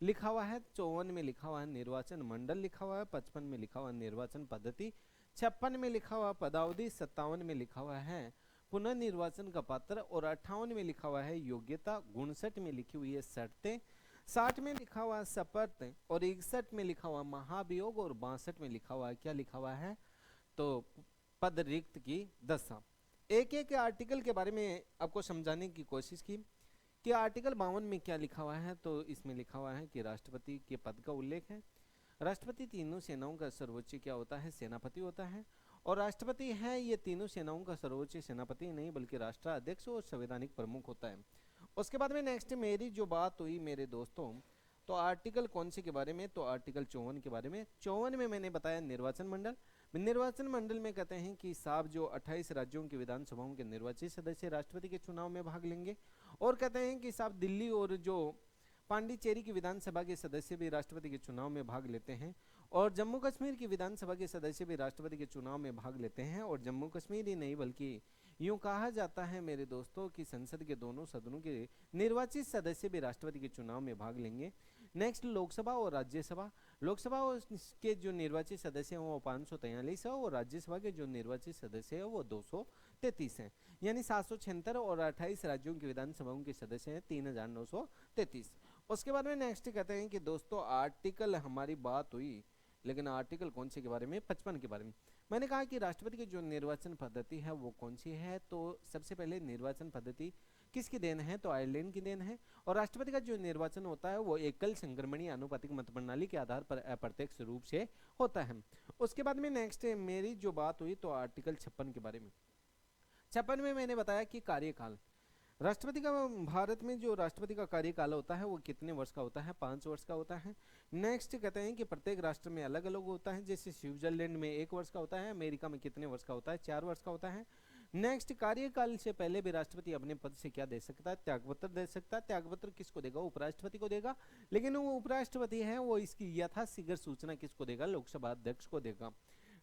लिखा हुआ है, 54 में लिखा हुआ है निर्वाचन मंडल लिखा हुआ है, 55 में लिखा हुआ है निर्वाचन पद्धति, 56 में लिखा हुआ पदावधि, 57 में लिखा हुआ है पुनर्निर्वाचन का पात्र, और 58 में लिखा हुआ है योग्यता, 59 में लिखी हुई है शर्तें, 60 में लिखा हुआ है शपथ, और 61 में लिखा हुआ महाभियोग, और 62 में लिखा हुआ है क्या लिखा हुआ है? तो पद रिक्त की दशा। एक एक आर्टिकल के बारे में आपको समझाने की कोशिश की कि आर्टिकल 52 में क्या लिखा हुआ है। तो इसमें लिखा हुआ है कि राष्ट्रपति के पद का उल्लेख है। राष्ट्रपति तीनों सेनाओं का सर्वोच्च क्या होता है? सेनापति होता है। और राष्ट्रपति है ये तीनों सेनाओं का सर्वोच्च सेनापति नहीं बल्कि राष्ट्राध्यक्ष और संवैधानिक प्रमुख होता है। उसके बाद में नेक्स्ट मेरी जो बात हुई मेरे दोस्तों तो आर्टिकल कौन से के बारे में? तो आर्टिकल 54 के बारे में। 54 में मैंने बताया निर्वाचन मंडल। निर्वाचन मंडल में कहते हैं कि साहब जो 28 राज्यों की विधानसभाओं के निर्वाचित सदस्य राष्ट्रपति के चुनाव में भाग लेंगे, और कहते हैं कि साहब दिल्ली और जो पांडिचेरी की विधानसभा के सदस्य भी राष्ट्रपति के चुनाव में भाग लेते हैं, और जम्मू कश्मीर की विधानसभा के सदस्य भी राष्ट्रपति के चुनाव में भाग लेते हैं। और जम्मू कश्मीर ही नहीं बल्कि यूं कहा जाता है मेरे दोस्तों कि संसद के दोनों सदनों के निर्वाचित सदस्य भी राष्ट्रपति के चुनाव में भाग लेंगे। नेक्स्ट लोकसभा और राज्यसभा। लोकसभा के जो निर्वाचित सदस्य हैं वो 543 है, और राज्यसभा के जो निर्वाचित सदस्य है वो 233 हैं, यानी 776, और 28 राज्यों की विधानसभाओं के सदस्य हैं 3933। उसके बाद में नेक्स्ट कहते हैं कि दोस्तों आर्टिकल हमारी बात हुई, लेकिन आर्टिकल कौन से के बारे में? 55 के बारे में। मैंने कहा कि राष्ट्रपति की जो निर्वाचन पद्धति है वो कौन सी है? तो सबसे पहले निर्वाचन पद्धति किसकी देन है? तो आयरलैंड की देन है। और राष्ट्रपति का जो निर्वाचन होता है वो एकल संक्रमणीय आनुपातिक मत प्रणाली के आधार पर अप्रत्यक्ष रूप से होता है। उसके बाद में नेक्स्ट मेरी जो बात हुई तो आर्टिकल 56 के बारे में। 56 में मैंने बताया कि कार्यकाल, राष्ट्रपति का भारत में जो राष्ट्रपति का कार्यकाल होता है वो कितने वर्ष का होता है? 5 वर्ष का होता है। नेक्स्ट कहते हैं कि प्रत्येक राष्ट्र में अलग अलग होता है, जैसे स्विट्जरलैंड में 1 वर्ष का होता है, अमेरिका में कितने वर्ष का होता है? 4 वर्ष का होता है। नेक्स्ट, कार्यकाल से पहले भी राष्ट्रपति अपने पद से क्या दे सकता है? त्यागपत्र दे सकता है। त्यागपत्र किसको देगा? उपराष्ट्रपति को देगा, लेकिन वो उपराष्ट्रपति है वो इसकी यथाशीघ्र सूचना किसको देगा? लोकसभा अध्यक्ष को देगा।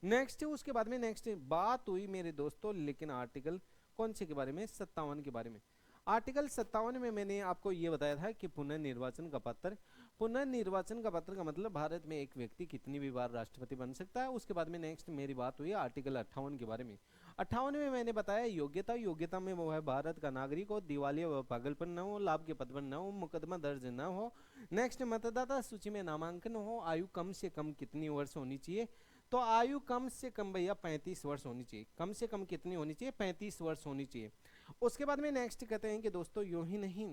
नेक्स्ट, उसके बाद में नेक्स्ट बात हुई मेरे दोस्तों, लेकिन आर्टिकल कौन से के बारे में? 57 के बारे में। आर्टिकल 57 में मैंने आपको ये बताया था कि पुनर्निर्वाचन का पत्र, पुनर्निर्वाचन का पत्र का मतलब भारत में एक व्यक्ति कितनी भी बार राष्ट्रपति बन सकता है। उसके बाद में नेक्स्ट मेरी बात हुई आर्टिकल 58 के बारे में। 58 में मैंने बताया योग्यता, योग्यता में वो है भारत का नागरिक हो, दिवालिया व पागलपन न हो, लाभ के पद पर न हो, मुकदमा दर्ज न हो। नेक्स्ट, मतदाता सूची में नामांकन हो, आयु कम से कम कितनी वर्ष होनी चाहिए? तो आयु कम से कम भैया 35 वर्ष होनी चाहिए। कम से कम कितनी होनी चाहिए? 35 वर्ष होनी चाहिए। उसके बाद में नेक्स्ट कहते हैं कि दोस्तों यूं ही नहीं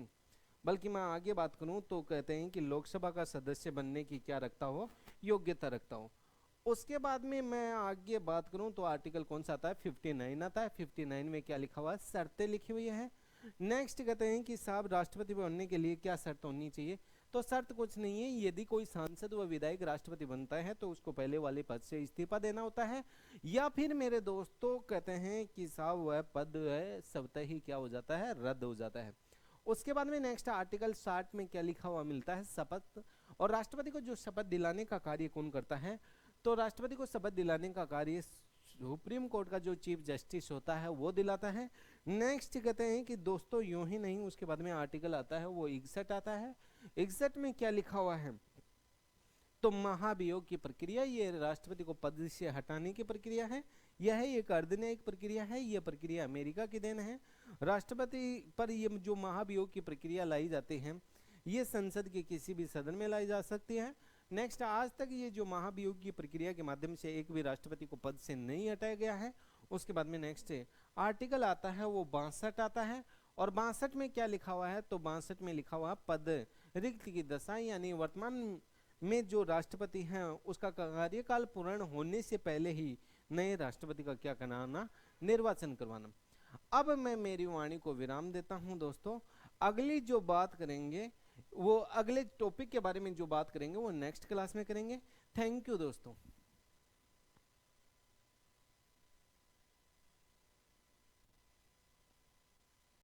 बल्कि मैं आगे बात करूं तो कहते हैं कि लोकसभा का सदस्य बनने की क्या रखता हो? योग्यता रखता हो। उसके बाद में मैं आगे बात करूं तो आर्टिकल कौन सा आता है? 59 आता है। 59 में क्या लिखा हुआ है? शर्तें लिखी हुई है। नेक्स्ट कहते हैं कि साहब राष्ट्रपति बनने के लिए क्या शर्त होनी चाहिए? तो शर्त कुछ नहीं है, यदि कोई सांसद व विधायक राष्ट्रपति बनता है तो उसको पहले वाले पद से इस्तीफा देना होता है, या फिर मेरे दोस्तों कहते हैं कि साहब वह पद है स्वतः ही क्या हो जाता है? रद्द हो जाता है। उसके बाद में नेक्स्ट आर्टिकल 60 में क्या लिखा हुआ मिलता है? शपथ। और राष्ट्रपति को जो शपथ दिलाने का कार्य कौन करता है? तो राष्ट्रपति को शपथ दिलाने का कार्य सुप्रीम कोर्ट का जो चीफ जस्टिस होता है वो दिलाता है। नेक्स्ट कहते हैं कि दोस्तों यूं ही नहीं, उसके बाद में आर्टिकल आता है वो 61 आता है। 61 में क्या लिखा हुआ है? तो महाभियोग की प्रक्रिया, ये राष्ट्रपति को पद से हटाने की प्रक्रिया है। यह एक अर्धन्यायिक प्रक्रिया है। यह प्रक्रिया अमेरिका की देन है। राष्ट्रपति पर ये जो महाभियोग की प्रक्रिया लाई जाती है ये संसद के किसी भी सदन में लाई जा सकती है। नेक्स्ट, आज तक ये जो महाभियोग की प्रक्रिया के माध्यम से एक भी राष्ट्रपति को पद से नहीं हटाया गया है। उसके बाद में नेक्स्ट आर्टिकल आता है वो 62 आता है। और 62 में क्या लिखा हुआ है? तो 62 में लिखा हुआ पद रिक्त की दशा, यानी वर्तमान में जो राष्ट्रपति हैं उसका कार्यकाल पूर्ण होने से पहले ही नए राष्ट्रपति का क्या कराना? निर्वाचन करवाना। अब मैं मेरी वाणी को विराम देता हूं दोस्तों। अगली जो बात करेंगे वो अगले टॉपिक के बारे में जो बात करेंगे वो नेक्स्ट क्लास में करेंगे। थैंक यू दोस्तों।